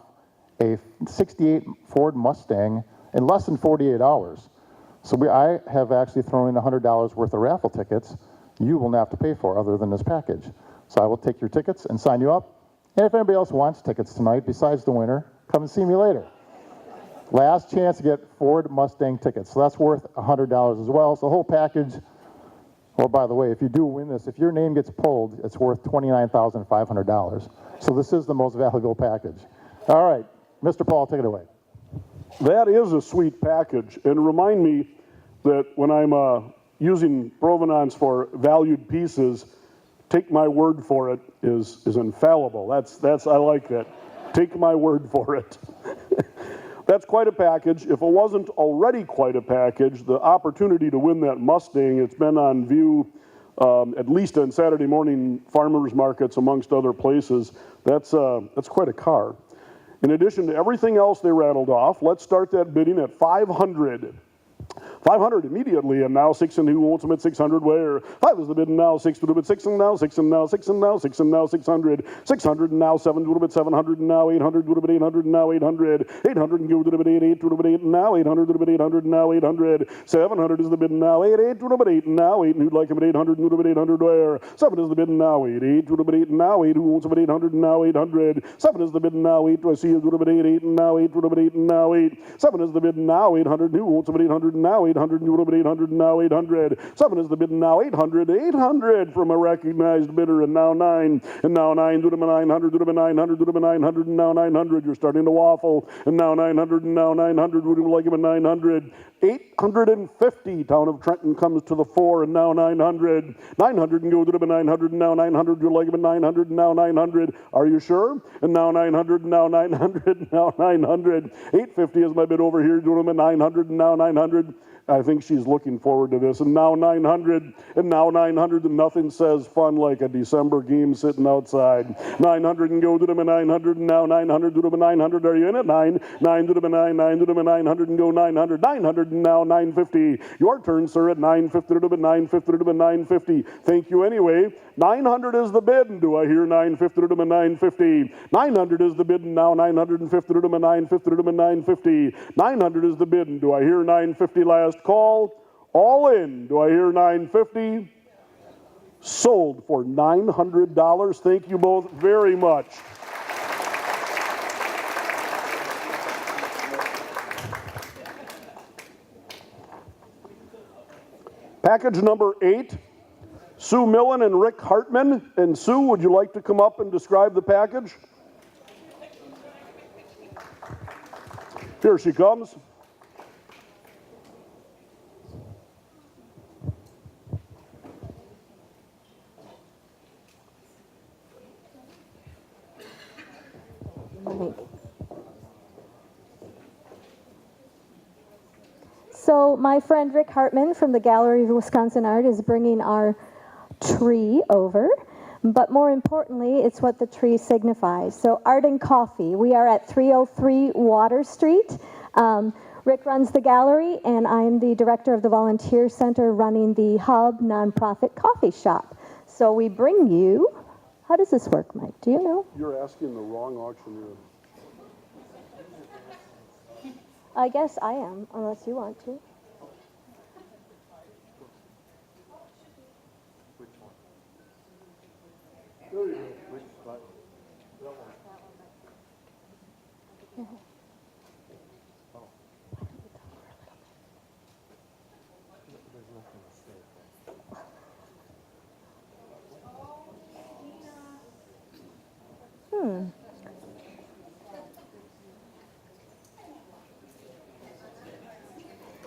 a 68 Ford Mustang in less than 48 hours. So I have actually thrown in $100 worth of raffle tickets you will not have to pay for other than this package. So I will take your tickets and sign you up. And if anybody else wants tickets tonight, besides the winner, come and see me later. Last chance to get Ford Mustang tickets. So that's worth $100 as well. So the whole package, well, by the way, if you do win this, if your name gets pulled, it's worth $29,500. So this is the most valuable package. All right, Mr. Paul, take it away. That is a sweet package. And remind me that when I'm using provenance for valued pieces, take my word for it is infallible. That's I like that. Take my word for it. That's quite a package. If it wasn't already quite a package, the opportunity to win that Mustang, it's been on view at least on Saturday morning farmers markets amongst other places. That's quite a car. In addition to everything else they rattled off, let's start that bidding at $500. 500 immediately, and now 6 and who ultimate 600 where 5 is the bid and now 6 to the bid 6 and now 6 and now 6 and now 6 and now 600 600 and now 7 to the bid 700 and now 800 to the bid 800 and now 800 800 and go to the bid 8 to the bid 8 and now 800 to the bid 800 and now 800 700 is the bid and now 8 to the bid 8 and now 8 and who'd like him at 800 and to the bid 800 where 7 is the bid and now 8 to the bid 8 and now 8 who wants him at 800 and now 800 7 is the bid and now 8 do I see to the bid 8 and now 8 to the bid 8 and now 8 7 is the bid and now 800 who wants him at 800 and now 800 and to the bid 800 and now 800 7 is the bid and now 800 800 from a recognized bidder and now 9 and now 9 to the 900 to the 900 to the 900 and now 900 you're starting to waffle and now 900 and now 900 would you like him at 900 850 town of Trenton comes to the 4 and now 900 900 and go to the 900 and now 900 you like him at 900 and now 900 are you sure and now 900 and now 900 and now 900 850 is my bid over here to him at 900 and now 900 I think she's looking forward to this. And now 900, and now 900, and nothing says fun like a December game sitting outside. 900 and go to them at 900, and now 900 to them at 900. Are you in at 9? 9 to them at 9, 9 to them at 900, and go 900. 900 and now 950. Your turn, sir, at 950 to them at 950 to them at 950. Thank you anyway. 900 is the bid, and do I hear 950 to them at 950? 900 is the bid, and now 950 to them at 950 to them at 950. 900 is the bid, and do I hear 950 last call? All in. Do I hear $950? Sold for $900. Thank you both very much. Package number 8, Sue Millen and Rick Hartman. And Sue, would you like to come up and describe the package? Here she comes. So my friend Rick Hartman from the Gallery of Wisconsin Art is bringing our tree over, but more importantly, it's what the tree signifies. So art and coffee. We are at 303 Water Street. Rick runs the gallery, and I'm the director of the Volunteer Center running the Hub nonprofit coffee shop. So we bring you, how does this work, Mike? Do you know? You're asking the wrong auctioneer. I guess I am, unless you want to.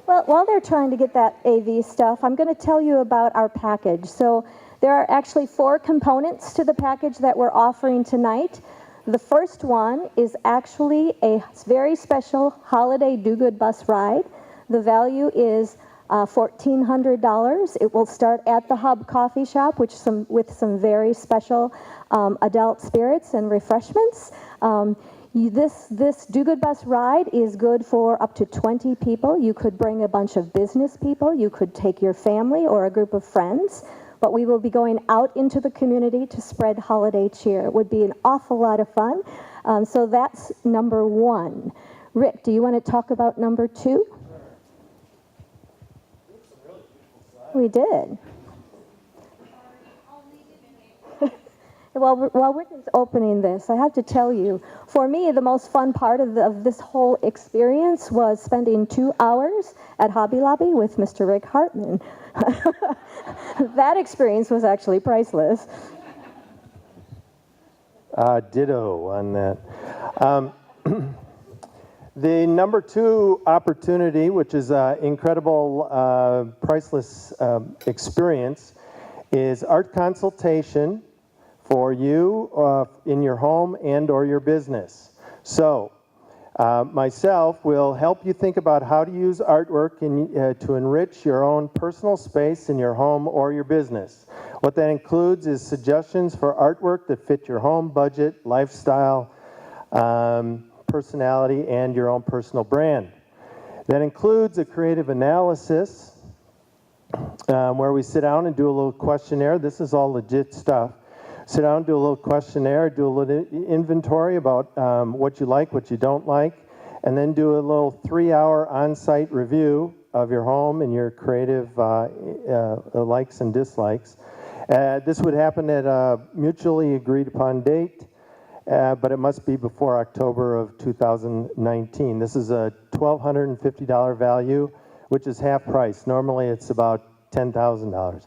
Well, while they're trying to get that AV stuff, I'm going to tell you about our package. So there are actually 4 components to the package that we're offering tonight. The first one is actually a very special holiday do-good bus ride. The value is $1,400. It will start at the Hub Coffee Shop, with some very special adult spirits and refreshments. This do-good bus ride is good for up to 20 people. You could bring a bunch of business people. You could take your family or a group of friends. But we will be going out into the community to spread holiday cheer. It would be an awful lot of fun. So that's number 1. Rick, do you want to talk about number 2? We did. While Rick is opening this, I have to tell you, for me, the most fun part of this whole experience was spending 2 hours at Hobby Lobby with Mr. Rick Hartman. That experience was actually priceless. Ditto on that. The number 2 opportunity, which is an incredible, priceless experience, is art consultation for you in your home and or your business. So myself will help you think about how to use artwork to enrich your own personal space in your home or your business. What that includes is suggestions for artwork that fit your home budget, lifestyle, personality, and your own personal brand. That includes a creative analysis where we sit down and do a little questionnaire. This is all legit stuff. Sit down, do a little questionnaire, do a little inventory about what you like, what you don't like, and then do a little 3-hour on-site review of your home and your creative likes and dislikes. This would happen at a mutually agreed upon date, but it must be before October of 2019. This is a $1,250 value, which is half price. Normally it's about $10,000.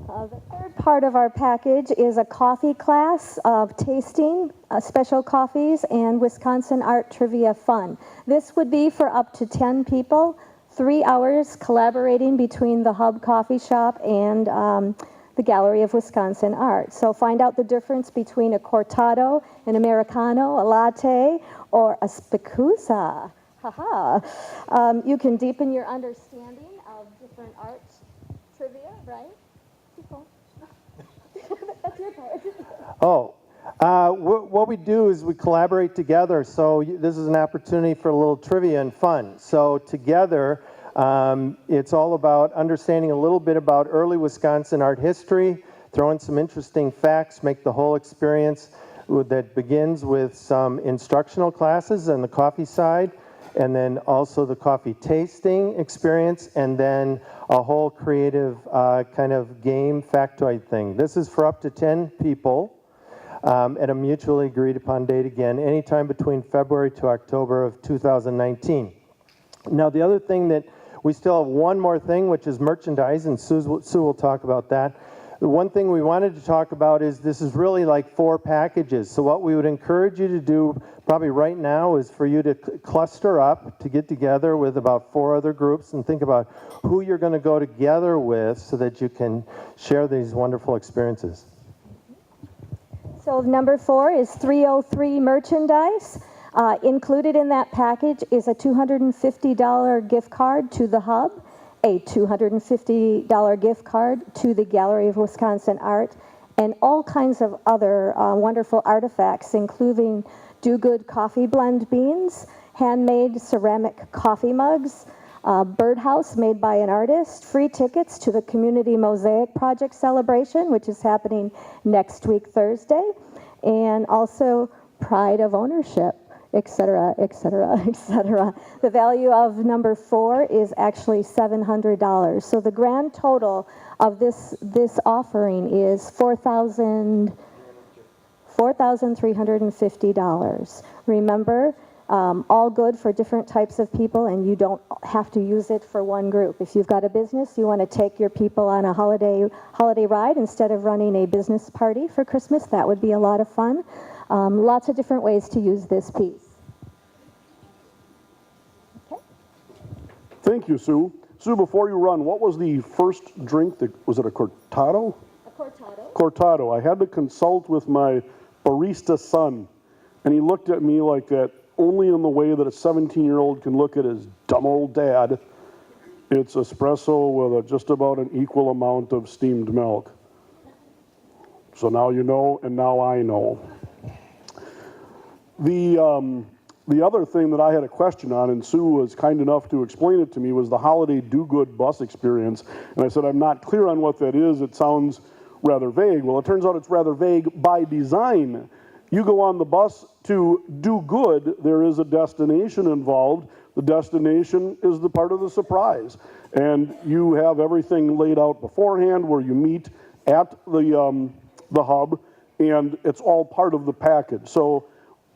The third part of our package is a coffee class of tasting special coffees and Wisconsin art trivia fun. This would be for up to 10 people, 3 hours collaborating between the Hub Coffee Shop and the Gallery of Wisconsin Art. So find out the difference between a cortado, an Americano, a latte, or a spicuzza. Haha. You can deepen your understanding of different art trivia, right? That's your part. Oh, what we do is we collaborate together. So this is an opportunity for a little trivia and fun. So together, it's all about understanding a little bit about early Wisconsin art history, throw in some interesting facts, make the whole experience that begins with some instructional classes on the coffee side, and then also the coffee tasting experience, and then a whole creative kind of game factoid thing. This is for up to 10 people at a mutually agreed upon date, again, anytime between February to October of 2019. Now, the other thing that we still have one more thing, which is merchandise, and Sue will talk about that. The one thing we wanted to talk about is this is really like 4 packages. So what we would encourage you to do probably right now is for you to cluster up, to get together with about 4 other groups and think about who you're going to go together with so that you can share these wonderful experiences. So number 4 is 303 merchandise. Included in that package is a $250 gift card to the Hub, a $250 gift card to the Gallery of Wisconsin Art, and all kinds of other wonderful artifacts, including Do Good coffee blend beans, handmade ceramic coffee mugs, birdhouse made by an artist, free tickets to the Community Mosaic Project celebration, which is happening next week, Thursday, and also pride of ownership, etc., etc., etc. The value of number 4 is actually $700. So the grand total of this offering is $4,350. Remember, all good for different types of people, and you don't have to use it for one group. If you've got a business, you want to take your people on a holiday ride instead of running a business party for Christmas, that would be a lot of fun. Lots of different ways to use this piece. Thank you, Sue. Sue, before you run, what was the first drink? Was it a cortado? A cortado. Cortado. I had to consult with my barista son, and he looked at me like that only in the way that a 17-year-old can look at his dumb old dad. It's espresso with just about an equal amount of steamed milk. So now you know, and now I know. The other thing that I had a question on, and Sue was kind enough to explain it to me, was the holiday do-good bus experience. And I said, I'm not clear on what that is. It sounds rather vague. Well, it turns out it's rather vague by design. You go on the bus to do good, there is a destination involved. The destination is the part of the surprise. And you have everything laid out beforehand where you meet at the Hub, and it's all part of the package. So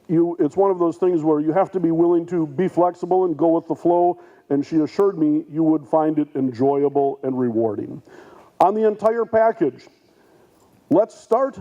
it's one of those things where you have to be willing to be flexible and go with the flow, and she assured me you would find it enjoyable and rewarding. On the entire package, let's start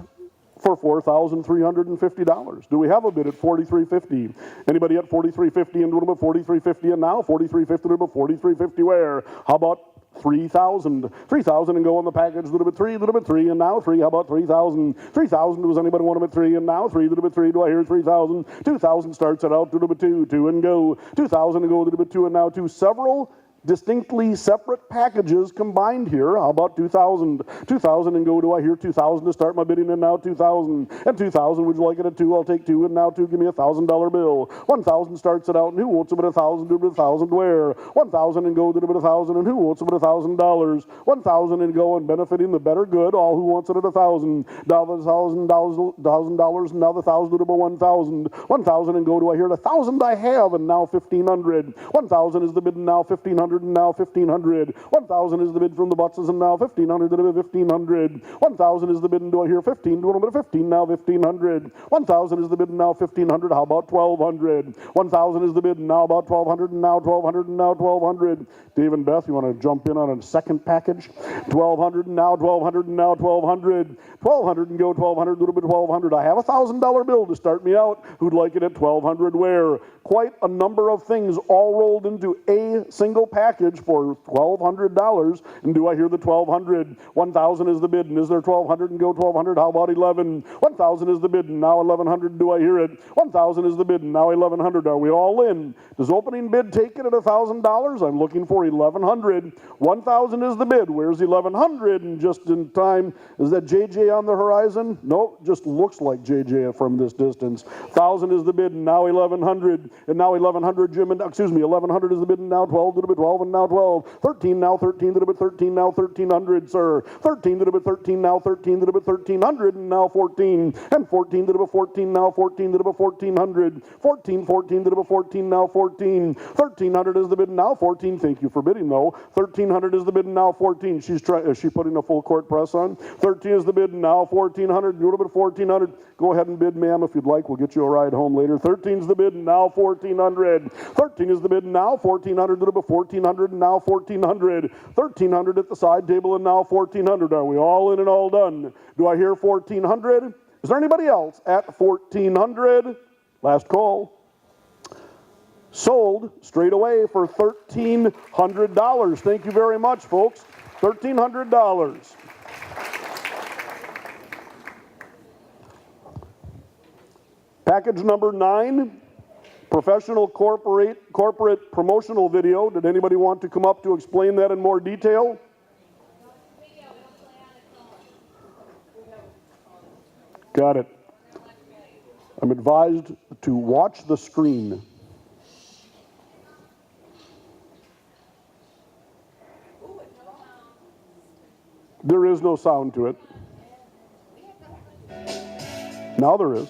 for $4,350. Do we have a bid at $4,350? Anybody at $4,350 and a little bit $4,350 and now? $4,350 a little bit $4,350 where? How about $3,000? $3,000 and go on the package, a little bit $3, and now $3. How about $3,000? $3,000, does anybody want them at $3 and now $3, a little bit $3, do I hear $3,000? $2,000 starts it out, a little bit $2 and go. $2,000 and go, a little bit $2 and now $2. Several distinctly separate packages combined here. How about $2,000? $2,000 and go, do I hear $2,000 to start my bidding and now $2,000? And $2,000, would you like it at $2? I'll take $2 and now $2, give me a $1,000 bill. $1,000 starts it out, and who wants it at $1,000? Do it at $1,000 where? $1,000 and go, do it at $1,000, and who wants it at $1,000? $1,000 and go, and benefiting the better good, all who wants it at $1,000. $1,000, and now the $1,000 to $1,000. $1,000 and go, do I hear it? $1,000 I have, and now $1,500. $1,000 is the bid, and now $1,500. And now $1,500. $1,000 is the bid from the Butzes, and now $1,500 to $1,500. $1,000 is the bid, and do I hear $15? Do a bit of $15 now $1,500. $1,000 is the bid, and now $1,500. How about $1,200? $1,000 is the bid, and now about $1,200, and now $1,200, and now $1,200. Dave and Beth, you want to jump in on a second package? $1,200, and now $1,200, and now $1,200. $1,200 and go $1,200, a little bit $1,200. I have a $1,000 bill to start me out. Who'd like it at $1,200 where? Quite a number of things all rolled into a single package for $1,200. And do I hear the $1,200? $1,000 is the bid, and is there $1,200 and go $1,200? How about $11? $1,000 is the bid, and now $1,100. Do I hear it? $1,000 is the bid, and now $1,100. Are we all in? Does opening bid take it at $1,000? I'm looking for $1,100. $1,000 is the bid. Where's $1,100? And just in time, is that JJ on the horizon? No, just looks like JJ from this distance. $1,000 is the bid, and now $1,100. And now $1,100, Jim, and excuse me, $1,100 is the bid, and now $1,200, 12 and now 12. 13 now 13 to the bit 13 now 1300, sir. 13 to the bit 13 now 13 to the bit 1300 and now 14. And 14 to the bit 14 now 14 to the bit 1400. 14 14 to the bit 14 now 14. 1300 is the bid now 14. Thank you for bidding though. 1300 is the bid now 14. Is she putting a full court press on? 13 is the bid now 1400. A little bit 1400. Go ahead and bid, ma'am, if you'd like. We'll get you a ride home later. 13 is the bid now 1400. 13 is the bid now 1400 to the bit 1400 and now 1400. 1300 at the side table and now 1400. Are we all in and all done? Do I hear 1400? Is there anybody else at 1400? Last call. Sold straight away for $1,300. Thank you very much, folks. $1,300. Package number 9, professional corporate promotional video. Did anybody want to come up to explain that in more detail? Got it. I'm advised to watch the screen. There is no sound to it. Now there is.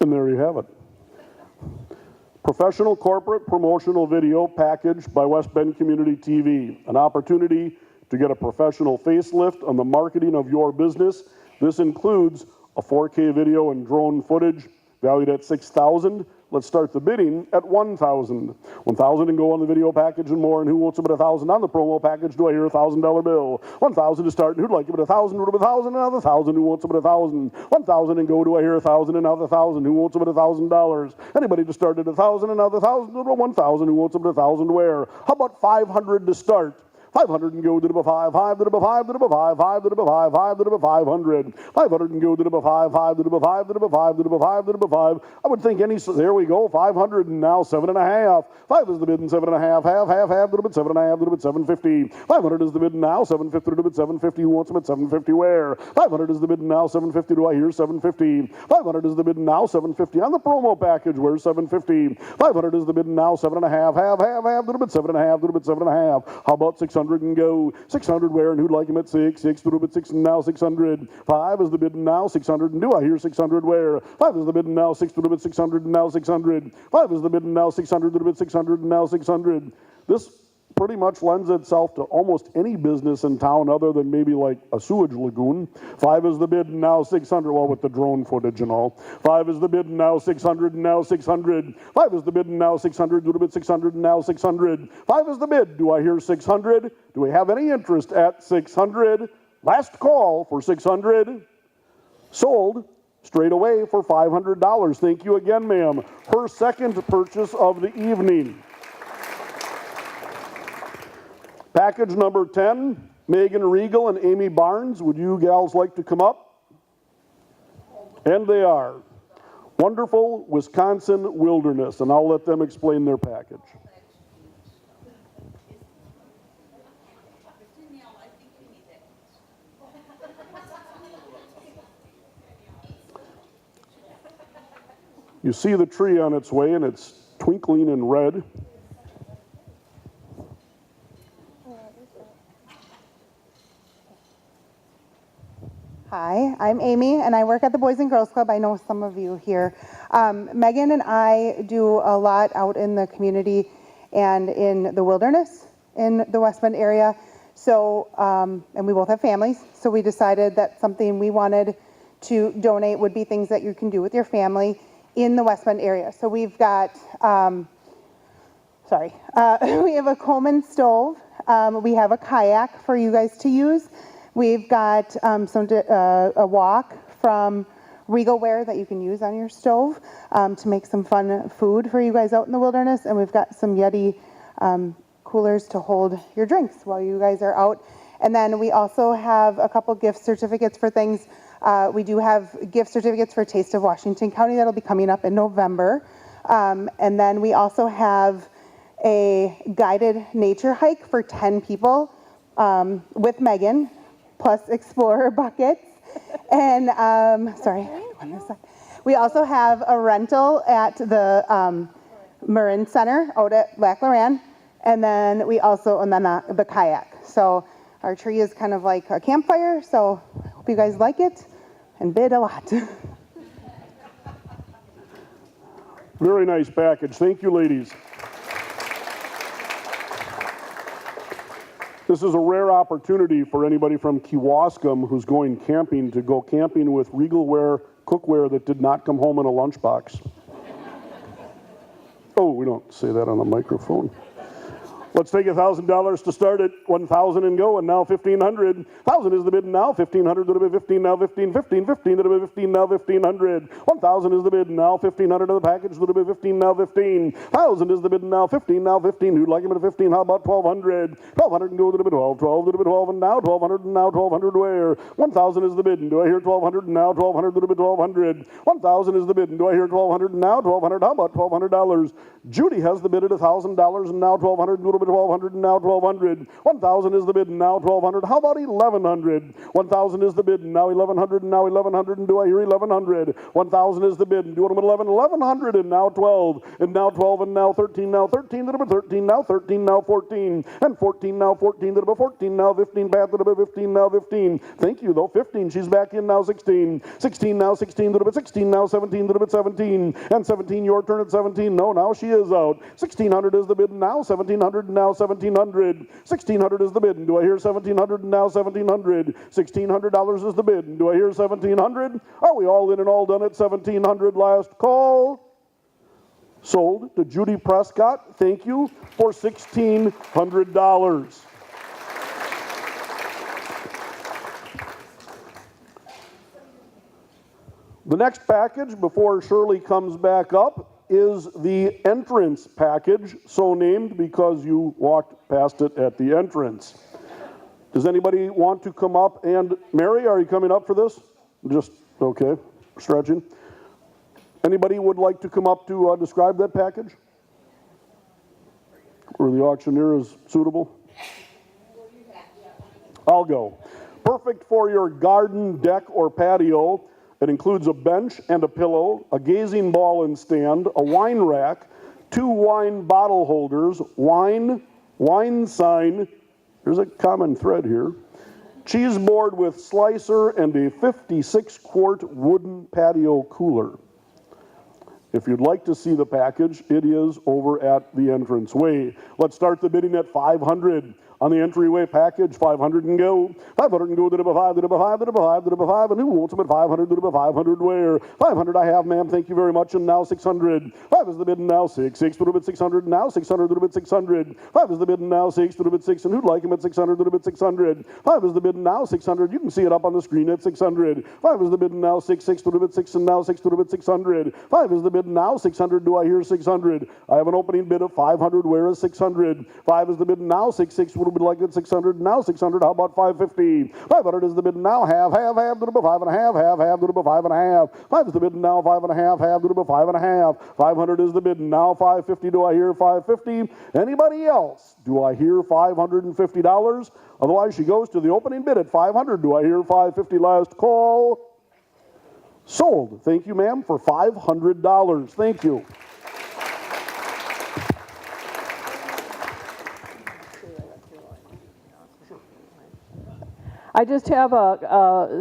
And there you have it. Professional corporate promotional video package by West Bend Community TV. An opportunity to get a professional facelift on the marketing of your business. This includes a 4K video and drone footage valued at $6,000. Let's start the bidding at $1,000. $1,000 and go on the video package and more. And who wants to bid $1,000 on the promo package? Do I hear a $1,000 bill? $1,000 to start. And who'd like to bid $1,000? Who'd bid $1,000? Another $1,000. Who wants to bid $1,000? $1,000 and go. Do I hear $1,000? Another $1,000. Who wants to bid $1,000? Anybody to start at $1,000? Another $1,000. $1,000. Who wants to bid $1,000? Where? How about $500 to start? 500 and go to the 5, 5 to the 5 to the 5, 5 to the 5, 5 to the 500. 500 and go to the 5, 5 to the 5 to the 5 to the 5 to the 5. I would think there we go. 500 and now 7.5. 5 is the bid and 7.5. Half to the bid 7.5 to the bid 750. 500 is the bid now 750 to the bid 750. Who wants them at 750 where? 500 is the bid now 750. Do I hear 750? 500 is the bid now 750 on the promo package. Where's 750? 500 is the bid now 7.5. Half to the bid 7.5 to the bid 7.5. How about 600 and go? 600 where? And who'd like him at 6? 6 to the bid 6 and now 600. 5 is the bid and now 600. And do I hear 600 where? 5 is the bid and now 6 to the bid 600 and now 600. 5 is the bid and now 600 to the bid 600 and now 600. This pretty much lends itself to almost any business in town other than maybe like a sewage lagoon. 5 is the bid and now 600, well, with the drone footage and all. 5 is the bid and now 600 and now 600. 5 is the bid and now 600 to the bid 600 and now 600. 5 is the bid. Do I hear 600? Do we have any interest at 600? Last call for 600. Sold straight away for $500. Thank you again, ma'am. Her second purchase of the evening. Package number 10, Megan Regal and Amy Barnes. Would you gals like to come up? And they are. Wonderful Wisconsin Wilderness, and I'll let them explain their package. You see the tree on its way, and it's twinkling in red. Hi, I'm Amy, and I work at the Boys and Girls Club. I know some of you here. Megan and I do a lot out in the community and in the wilderness in the West Bend area. So, and we both have families, so we decided that something we wanted to donate would be things that you can do with your family in the West Bend area. So we've got, we have a Coleman stove. We have a kayak for you guys to use. We've got a wok from Regalware that you can use on your stove to make some fun food for you guys out in the wilderness. And we've got some Yeti coolers to hold your drinks while you guys are out. And then we also have a couple gift certificates for things. We do have gift certificates for Taste of Washington County that'll be coming up in November. And then we also have a guided nature hike for 10 people with Megan, plus Explorer buckets. And, sorry, we also have a rental at the Marin Center out at Lac Loran. And then we also, and then the kayak. So our tree is kind of like a campfire, so I hope you guys like it and bid a lot. Very nice package. Thank you, ladies. This is a rare opportunity for anybody from Kewaskum who's going camping to go camping with Regalware cookware that did not come home in a lunchbox. Oh, we don't say that on the microphone. Let's take $1,000 to start it. 1,000 and go, and now 1,500. 1,000 is the bid, and now 1,500 to the bid. 15 now, 15, 15, 15 to the bid. 15 now, 1,500. 1,000 is the bid, and now 1,500 to the package to the bid. 15 now, 15. 1,000 is the bid, and now 15 now, 15. Who'd like him at 15? How about 1,200? 1,200 and go to the bid. 12, 12 to the bid. 12 and now 1,200 and now 1,200 where? 1,000 is the bid, and do I hear 1,200 and now 1,200 to the bid? 1,200. 1,000 is the bid, and do I hear 1,200 and now 1,200? How about $1,200? Judy has the bid at $1,000 and now 1,200 and go to the bid. 1,200 and now 1,200. 1,000 is the bid and now 1,200. How about 1,100? 1,000 is the bid and now 1,100 and now 1,100 and do I hear 1,100? 1,000 is the bid and do it at 11. 1,100 and now 12 and now 12 and now 13 now 13 to the bid 13 now 13 now 14 and 14 now 14 to the bid 14 now 15 back to the bid 15 now 15. Thank you though 15. She's back in now 16. 16 now 16 to the bid 16 now 17 to the bid 17 and 17 your turn at 17. No, now she is out. 1,600 is the bid and now 1,700 and now 1,700. 1,600 is the bid, and do I hear 1,700 and now 1,700? $1,600 is the bid, and do I hear 1,700? Are we all in and all done at 1,700? Last call. Sold to Judy Prescott. Thank you for $1,600. The next package, before Shirley comes back up, is the entrance package, so named because you walked past it at the entrance. Does anybody want to come up and, Mary, are you coming up for this? Just, okay, stretching. Anybody would like to come up to describe that package? Or the auctioneer is suitable? I'll go. Perfect for your garden, deck, or patio. It includes a bench and a pillow, a gazing ball and stand, a wine rack, 2 wine bottle holders, wine sign, there's a common thread here, cheese board with slicer, and a 56-quart wooden patio cooler. If you'd like to see the package, it is over at the entranceway. Let's start the bidding at $500. On the entryway package, 500 and go. 500 and go to the 5, to the 5, to the 5, to the 5, and who wants them at 500 to the 500 where? 500 I have, ma'am, thank you very much, and now 600. 5 is the bid and now 6, 6 to the bid 600, now 600 to the bid 600. 5 is the bid and now 6 to the bid 6, and who'd like him at 600 to the bid 600? 5 is the bid and now 600, you can see it up on the screen at 600. 5 is the bid and now 6, 6 to the bid 6, and now 6 to the bid 600. 5 is the bid and now 600, do I hear 600? I have an opening bid of 500, where is 600? 5 is the bid and now 6, 6 would be like at 600, now 600, how about 550? 500 is the bid now, half, to the 5 and a half, to the 5 and a half. 5 is the bid now, 5 and a half, to the 5 and a half. 500 is the bid now, 550, do I hear 550? Anybody else? Do I hear $550? Otherwise, she goes to the opening bid at 500. Do I hear 550? Last call. Sold. Thank you, ma'am, for $500. Thank you. I just have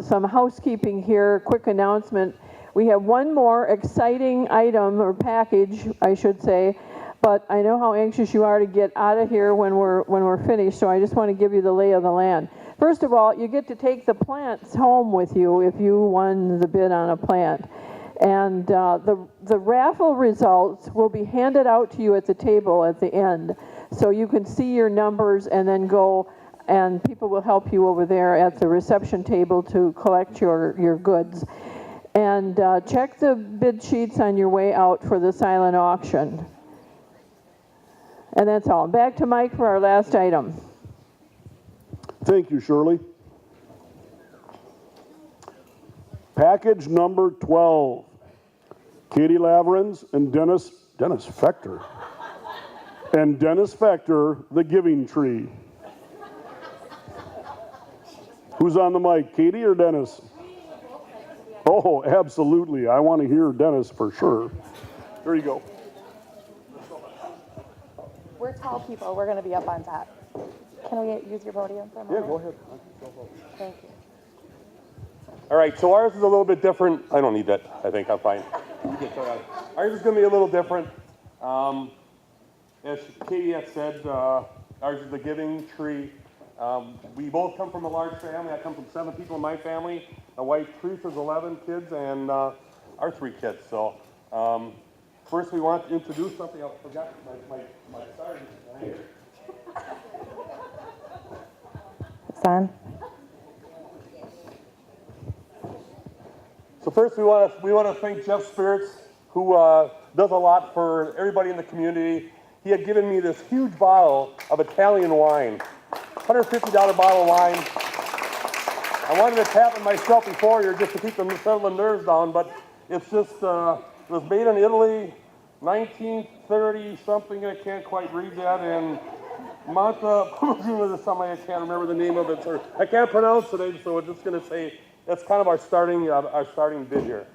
some housekeeping here, quick announcement. We have one more exciting item, or package, I should say, but I know how anxious you are to get out of here when we're finished, so I just want to give you the lay of the land. First of all, you get to take the plants home with you if you won the bid on a plant. And the raffle results will be handed out to you at the table at the end, so you can see your numbers and then go, and people will help you over there at the reception table to collect your goods. And check the bid sheets on your way out for the silent auction. And that's all. Back to Mike for our last item. Thank you, Shirley. Package number 12. Katie Lavrens and Dennis Fector. And Dennis Fector, the Giving Tree. Who's on the mic, Katie or Dennis? Oh, absolutely. I want to hear Dennis for sure. There you go. We're tall people. We're going to be up on top. Can we use your podium for a moment? Yeah, go ahead. Thank you. All right, so ours is a little bit different. I don't need that. I think I'm fine. Ours is going to be a little different. As Katie had said, ours is the Giving Tree. We both come from a large family. I come from 7 people in my family. My wife Teresa's 11 kids, and our 3 kids. So first we want to introduce something. I forgot my starting. Son. So first we want to thank Jeff Spirits, who does a lot for everybody in the community. He had given me this huge bottle of Italian wine, $150 bottle of wine. I wanted to tap it myself before here just to keep settle the nerves down, but it's just, it was made in Italy, 1930 something, I can't quite read that, and Montepulciano is something I can't remember the name of it, so I can't pronounce it, so we're just going to say that's kind of our starting bid here.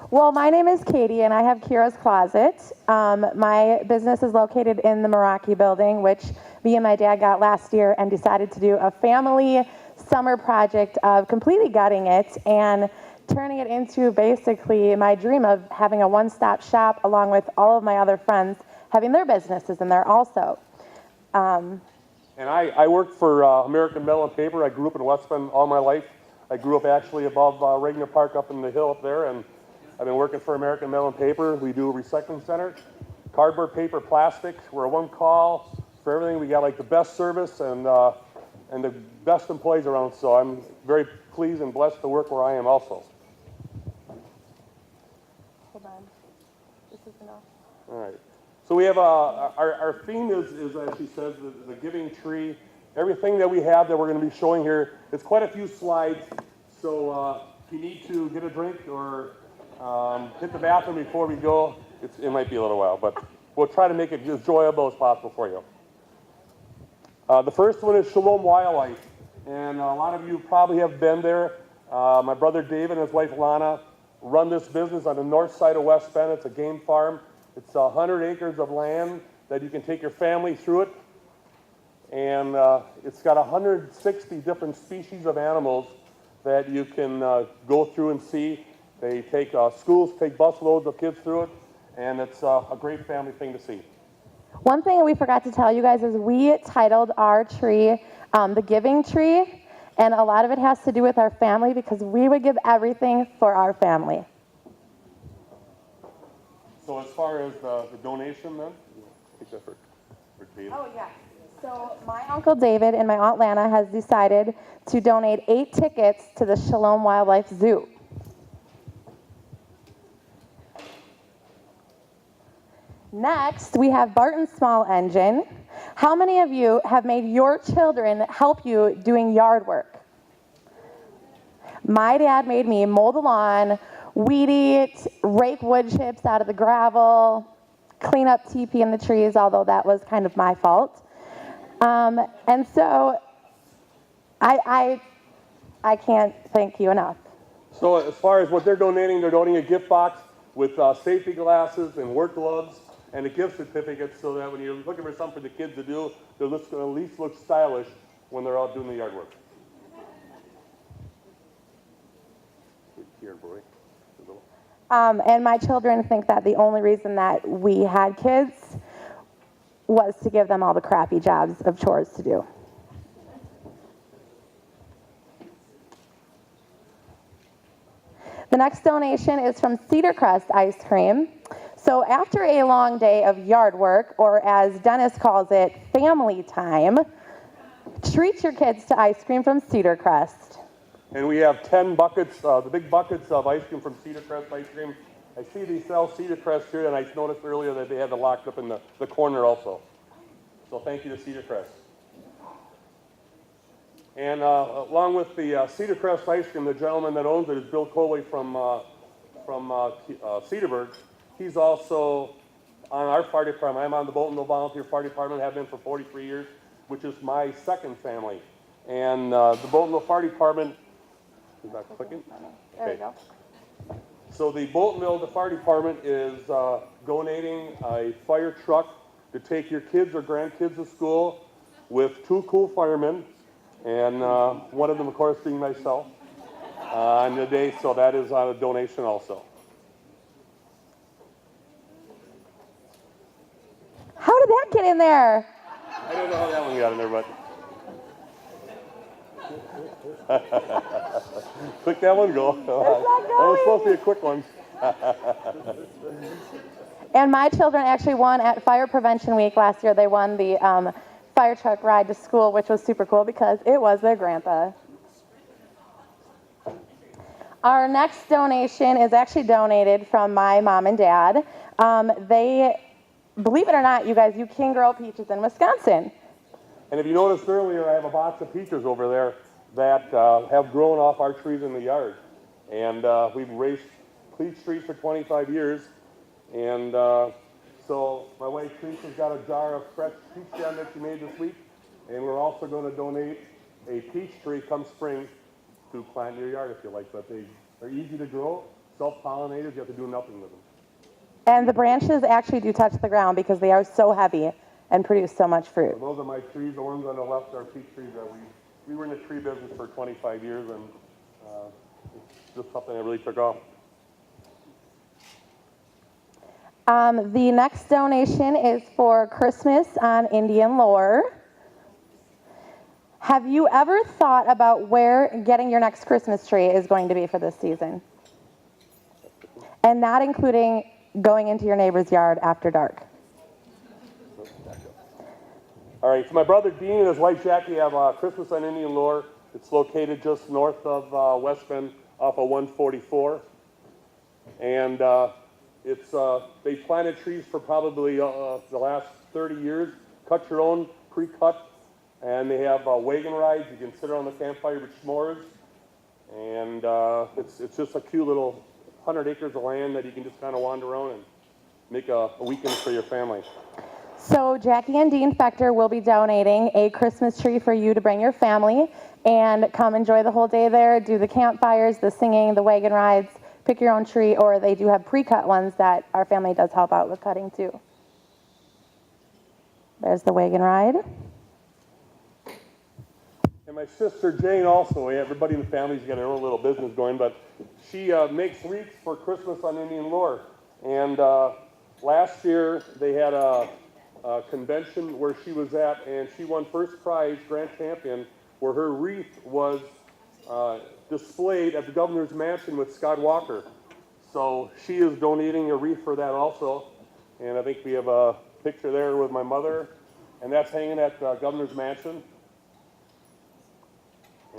Well, my name is Katie, and I have Kira's Closet. My business is located in the Meraki building, which me and my dad got last year and decided to do a family summer project of completely gutting it and turning it into basically my dream of having a one-stop shop along with all of my other friends having their businesses in there also. And I worked for American Metal and Paper. I grew up in West Bend all my life. I grew up actually above Regner Park up in the hill up there, and I've been working for American Metal and Paper. We do a recycling center, cardboard, paper, plastic. We're a one call for everything. We got like the best service and the best employees around. So I'm very pleased and blessed to work where I am also. Hold on. This is enough. All right. So we have our theme is as she says, the Giving Tree. Everything that we have that we're going to be showing here, it's quite a few slides. So if you need to get a drink or hit the bathroom before we go, it might be a little while, but we'll try to make it as enjoyable as possible for you. The first one is Shalom Wildlife, and a lot of you probably have been there. My brother David and his wife Lana run this business on the north side of West Bend. It's a game farm. It's 100 acres of land that you can take your family through it. And it's got 160 different species of animals that you can go through and see. They take schools, take bus loads of kids through it, and it's a great family thing to see. One thing we forgot to tell you guys is we titled our tree the Giving Tree, and a lot of it has to do with our family because we would give everything for our family. So as far as the donation then, take that for David. Oh, yeah. So my Uncle David and my Aunt Lana has decided to donate 8 tickets to the Shalom Wildlife Zoo. Next, we have Barton Small Engine. How many of you have made your children help you doing yard work? My dad made me mow the lawn, weed eat, rake wood chips out of the gravel, clean up teepee in the trees, although that was kind of my fault. And so I can't thank you enough. So as far as what they're donating a gift box with safety glasses and work gloves and a gift certificate so that when you're looking for something for the kids to do, they'll at least look stylish when they're out doing the yard work. Here, boy. And my children think that the only reason that we had kids was to give them all the crappy jobs of chores to do. The next donation is from Cedar Crest Ice Cream. So after a long day of yard work, or as Dennis calls it, family time, treat your kids to ice cream from Cedar Crest. And we have 10 buckets, the big buckets of ice cream from Cedar Crest Ice Cream. I see they sell Cedar Crest here, and I noticed earlier that they had it locked up in the corner also. So thank you to Cedar Crest. And along with the Cedar Crest Ice Cream, the gentleman that owns it is Bill Coley from Cedarburg. He's also on our fire department. I'm on the Boltonville Volunteer Fire Department, have been for 43 years, which is my second family. And the Boltonville Fire Department, is that clicking? There we go. So the Boltonville Fire Department is donating a fire truck to take your kids or grandkids to school with 2 cool firemen, and one of them, of course, being myself on the day, so that is on a donation also. How did that get in there? I don't know how that one got in there, but. Quick that one go. That was supposed to be a quick one. And my children actually won at Fire Prevention Week last year. They won the fire truck ride to school, which was super cool because it was their grandpa. Our next donation is actually donated from my mom and dad. They, believe it or not, you guys, you can grow peaches in Wisconsin. And if you noticed earlier, I have a box of peaches over there that have grown off our trees in the yard. And we've raised peach trees for 25 years. And so my wife Teresa's got a jar of fresh peach jam that she made this week. And we're also going to donate a peach tree come spring to plant in your yard if you like. But they're easy to grow, self-pollinated, you have to do nothing with them. And the branches actually do touch the ground because they are so heavy and produce so much fruit. So those are my trees. The ones on the left are peach trees that we were in the tree business for 25 years, and it's just something that really took off. The next donation is for Christmas on Indian Lore. Have you ever thought about where getting your next Christmas tree is going to be for this season? And not including going into your neighbor's yard after dark. All right, so my brother Dean and his wife Jackie have Christmas on Indian Lore. It's located just north of West Bend off of 144. And they planted trees for probably the last 30 years. Cut your own, pre-cut. And they have wagon rides. You can sit around the campfire with s'mores. And it's just a cute little 100 acres of land that you can just kind of wander around and make a weekend for your family. So Jackie and Dean Fector will be donating a Christmas tree for you to bring your family and come enjoy the whole day there, do the campfires, the singing, the wagon rides, pick your own tree, or they do have pre-cut ones that our family does help out with cutting too. There's the wagon ride. And my sister Jane also, everybody in the family's got their own little business going, but she makes wreaths for Christmas on Indian Lore. And last year they had a convention where she was at, and she won first prize, grand champion, where her wreath was displayed at the governor's mansion with Scott Walker. So she is donating a wreath for that also. And I think we have a picture there with my mother, and that's hanging at the governor's mansion.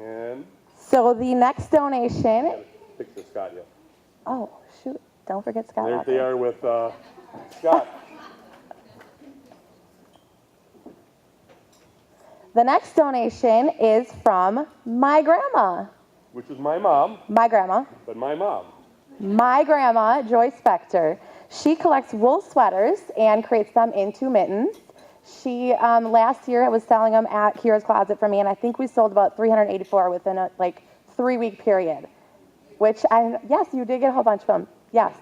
And so the next donation. Picture Scott, yeah. Oh, shoot. Don't forget Scott. There they are with Scott. The next donation is from my grandma. Which is my mom. My grandma. But my mom. My grandma, Joyce Spector. She collects wool sweaters and creates them into mittens. She, last year, was selling them at Kira's Closet for me, and I think we sold about 384 within a 3-week period. Which, yes, you did get a whole bunch of them. Yes.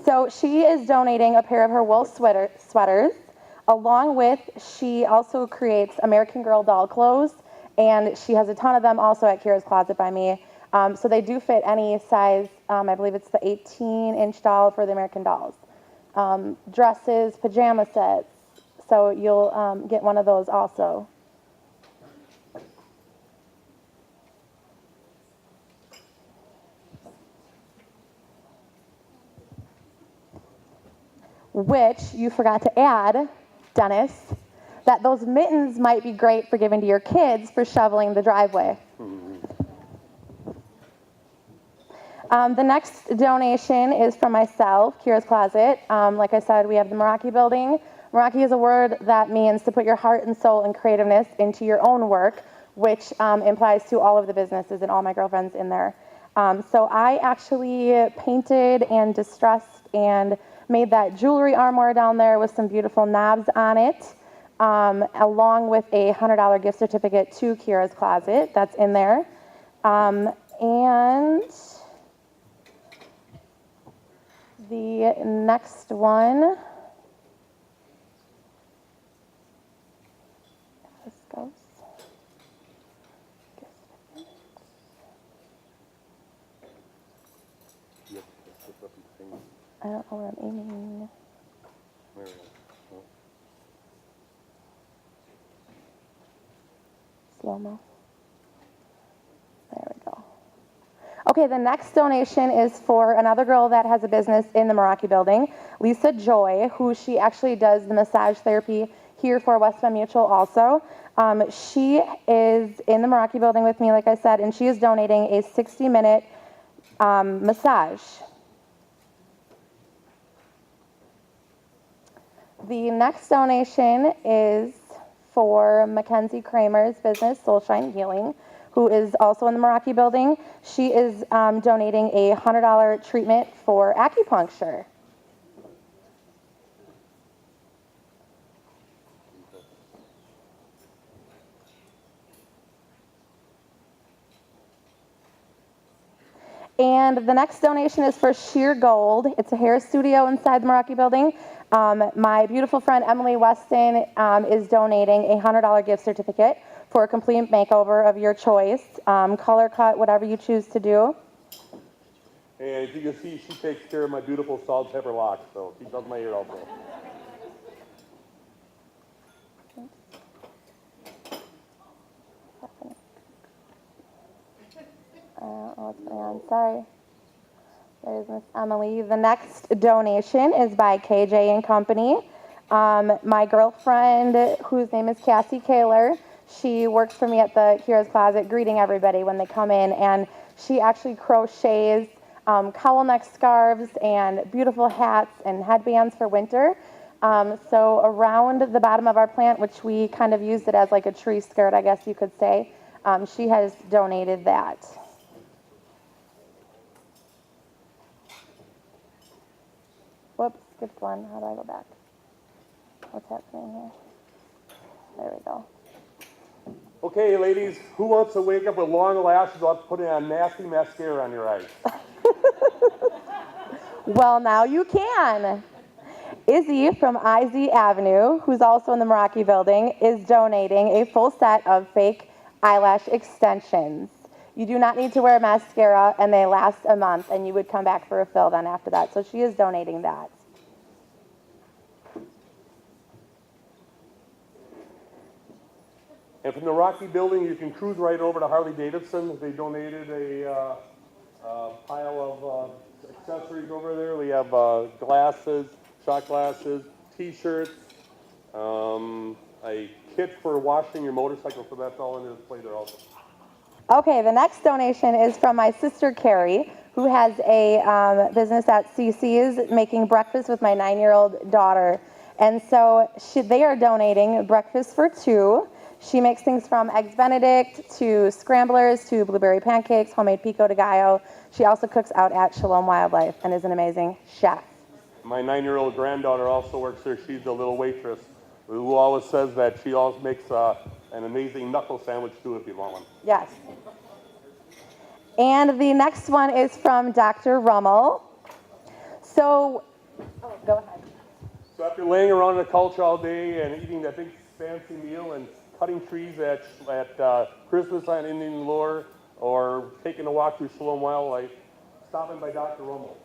So she is donating a pair of her wool sweaters. Along with, she also creates American Girl doll clothes, and she has a ton of them also at Kira's Closet by me. So they do fit any size. I believe it's the 18-inch doll for the American dolls. Dresses, pajama sets. So you'll get one of those also. Which you forgot to add, Dennis, that those mittens might be great for giving to your kids for shoveling the driveway. The next donation is from myself, Kira's Closet. Like I said, we have the Meraki building. Meraki is a word that means to put your heart and soul and creativeness into your own work, which implies to all of the businesses and all my girlfriends in there. So I actually painted and distressed and made that jewelry armoire down there with some beautiful knobs on it, along with a $100 gift certificate to Kira's Closet that's in there. And the next one, this goes. I don't know where I'm aiming. Slow-mo. There we go. Okay, the next donation is for another girl that has a business in the Meraki building, Lisa Joy, who she actually does the massage therapy here for West Bend Mutual also. She is in the Meraki building with me, like I said, and she is donating a 60-minute massage. The next donation is for Mackenzie Kramer's business, Soulshine Healing, who is also in the Meraki building. She is donating a $100 treatment for acupuncture. And the next donation is for Sheer Gold. It's a hair studio inside the Meraki building. My beautiful friend Emily Weston is donating a $100 gift certificate for a complete makeover of your choice, color cut, whatever you choose to do. And as you can see, she takes care of my beautiful salt and pepper locks, so she does my hair also. What's going on? Sorry. There's Miss Emily. The next donation is by KJ and Company. My girlfriend, whose name is Cassie Kaler, she works for me at the Kira's Closet, greeting everybody when they come in, and she actually crochets cowl neck scarves and beautiful hats and headbands for winter. So around the bottom of our plant, which we kind of used it as like a tree skirt, I guess you could say, she has donated that. Whoops, skipped one. How do I go back? What's happening here? There we go. Okay, ladies, who wants to wake up with long lashes without putting on nasty mascara on your eyes? Well, now you can. Izzy from IZ Avenue, who's also in the Meraki building, is donating a full set of fake eyelash extensions. You do not need to wear mascara, and they last a month, and you would come back for a fill then after that. So she is donating that. And from the Rocky building, you can cruise right over to Harley Davidson. They donated a pile of accessories over there. We have glasses, shot glasses, t-shirts, a kit for washing your motorcycle, so that's all in the display there also. Okay, the next donation is from my sister Carrie, who has a business at CC's making breakfast with my 9-year-old daughter. And so they are donating breakfast for two. She makes things from Eggs Benedict to scramblers to blueberry pancakes, homemade pico de gallo. She also cooks out at Shalom Wildlife and is an amazing chef. My 9-year-old granddaughter also works there. She's the little waitress who always says that she always makes an amazing knuckle sandwich too if you want one. Yes. And the next one is from Dr. Rummel. So, go ahead. So after laying around on the couch all day and eating that big fancy meal and cutting trees at Christmas on Indian Lure or taking a walk through Shalom Wildlife, stopping by Dr. Rummel.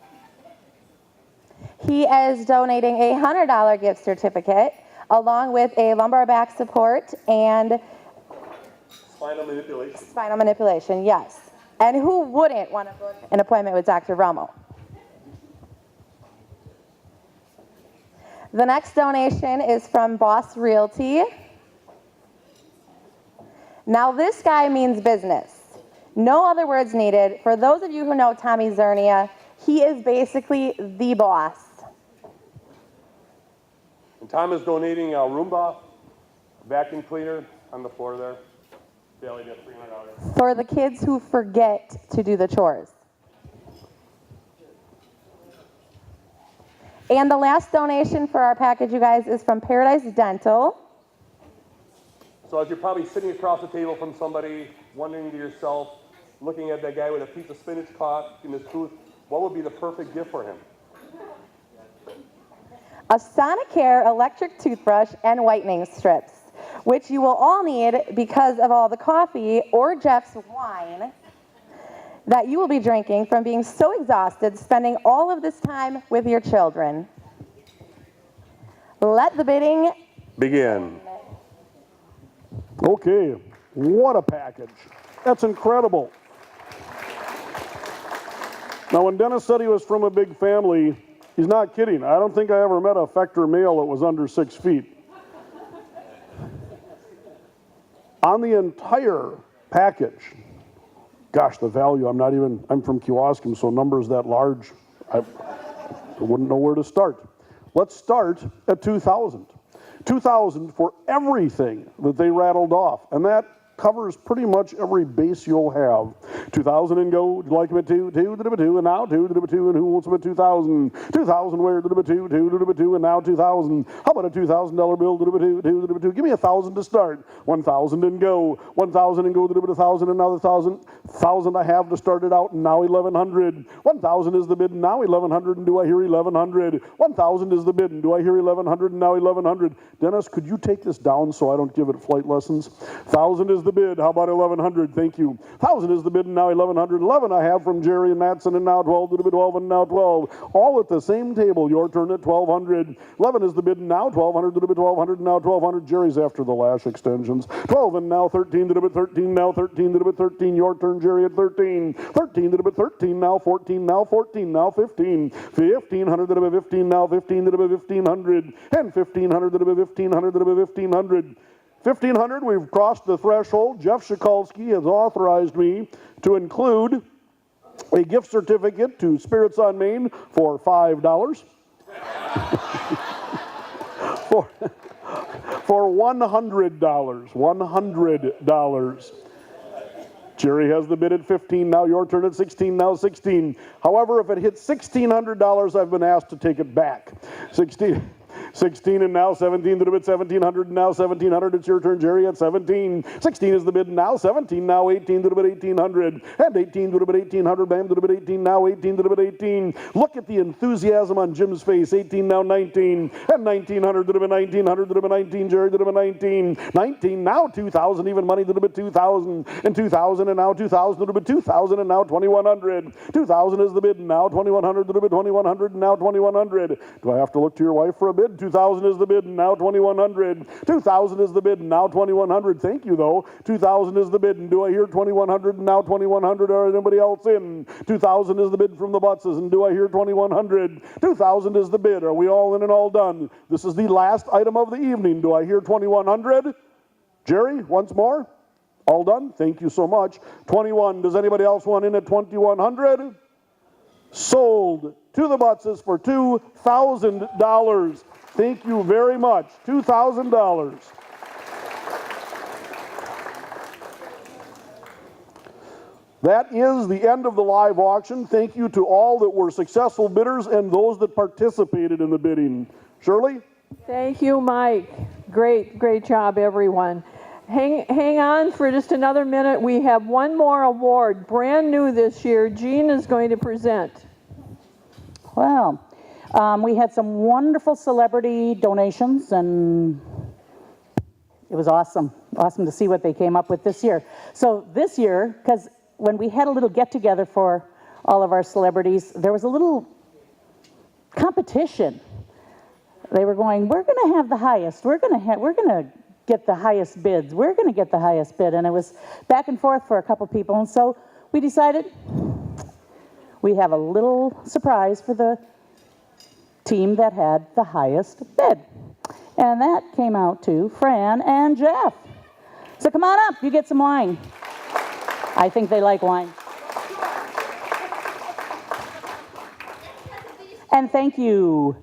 He is donating a $100 gift certificate along with a lumbar back support and Spinal manipulation. Spinal manipulation, yes. And who wouldn't want to book an appointment with Dr. Rummel? The next donation is from Boss Realty. Now this guy means business. No other words needed. For those of you who know Tommy Zernia, he is basically the boss. And Tom is donating a Roomba vacuum cleaner on the floor there. valued at $300. For the kids who forget to do the chores. And the last donation for our package, you guys, is from Paradise Dental. So as you're probably sitting across the table from somebody, wondering to yourself, looking at that guy with a piece of spinach caught in his tooth, what would be the perfect gift for him? A Sonicare electric toothbrush and whitening strips, which you will all need because of all the coffee or Jeff's wine that you will be drinking from being so exhausted spending all of this time with your children. Let the bidding begin. Okay, what a package. That's incredible. Now, when Dennis said he was from a big family, he's not kidding. I don't think I ever met a Fector male that was under 6 feet. On the entire package, gosh, the value, I'm from Kewaskum, so numbers that large, I wouldn't know where to start. Let's start at $2,000. $2,000 for everything that they rattled off, and that covers pretty much every base you'll have. 2,000 and go, would you like them at 2, 2, and now 2, and who wants them at 2,000? 2,000 where, 2, 2, and now 2,000. How about a $2,000 bill, 2, 2, give me 1,000 to start. 1,000 and go, 1,000 and go, 1,000 and now 1,000. 1,000 I have to start it out, and now 1,100. 1,000 is the bid, and now 1,100, and do I hear 1,100? 1,000 is the bid, and do I hear 1,100, and now 1,100. Dennis, could you take this down so I don't give it flight lessons? 1,000 is the bid. How about 1,100? Thank you. 1,000 is the bid, and now 1,100. 11 I have from Jerry and Matson, and now 12, 12, and now 12. All at the same table. Your turn at 1,200. 11 is the bid, and now 1,200, 1,200, and now 1,200. Jerry's after the lash extensions. 12 and now 13, 13, now 13, 13. Your turn, Jerry, at 13. 13, 13, now 14, now 14, now 15. 1,500, 15, now 15, 1,500. And 1,500, 1,500, 1,500. 1,500, we've crossed the threshold. Jeff Shikalski has authorized me to include a gift certificate to Spirits on Main for $5. for $100. $100. Jerry has the bid at 15, now your turn at 16, now 16. However, if it hits $1,600, I've been asked to take it back. 16 and now 17 to the bid, 1,700 and now 1,700. It's your turn, Jerry, at 17. 16 is the bid now, 17 now 18 to the bid, 1,800 and 18 to the bid, 1,800. Bam to the bid, 18 now 18 to the bid, 18. Look at the enthusiasm on Jim's face. 18 now 19 and 1,900 to the bid, 1,900 to the bid, 19. Jerry to the bid, 19. 19 now 2,000, even money to the bid, 2,000 and 2,000 and now 2,000 to the bid, 2,000 and now 2,100. 2,000 is the bid now 2,100 to the bid, 2,100 and now 2,100. Do I have to look to your wife for a bid? 2,000 is the bid, and now 2,100. 2,000 is the bid, and now 2,100. Thank you, though. 2,000 is the bid, and do I hear 2,100, and now 2,100? Or anybody else in? 2,000 is the bid from the Butzes, and do I hear 2,100? 2,000 is the bid. Are we all in and all done? This is the last item of the evening. Do I hear 2,100? Jerry, once more? All done? Thank you so much. 21. Does anybody else want in at 2,100? Sold to the Butzes for $2,000. Thank you very much. $2,000. That is the end of the live auction. Thank you to all that were successful bidders and those that participated in the bidding. Shirley? Thank you, Mike. Great job, everyone. Hang on for just another minute. We have one more award, brand new this year. Jean is going to present. Wow. We had some wonderful celebrity donations, and it was awesome to see what they came up with this year. So this year, because when we had a little get-together for all of our celebrities, there was a little competition. They were going, we're going to have the highest. We're going to get the highest bids. We're going to get the highest bid. And it was back and forth for a couple people. And so we decided we have a little surprise for the team that had the highest bid. And that came out to Fran and Jeff. So come on up, you get some wine. I think they like wine. And thank you,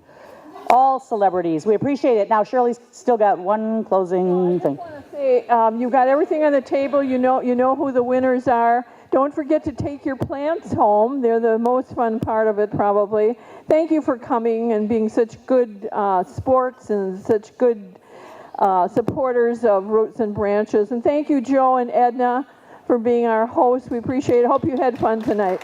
all celebrities. We appreciate it. Now, Shirley's still got one closing thing. I want to say Okay, you've got everything on the table. You know who the winners are. Don't forget to take your plants home. They're the most fun part of it, probably. Thank you for coming and being such good sports and such good supporters of Roots and Branches. And thank you, Joe and Edna, for being our hosts. We appreciate it. Hope you had fun tonight.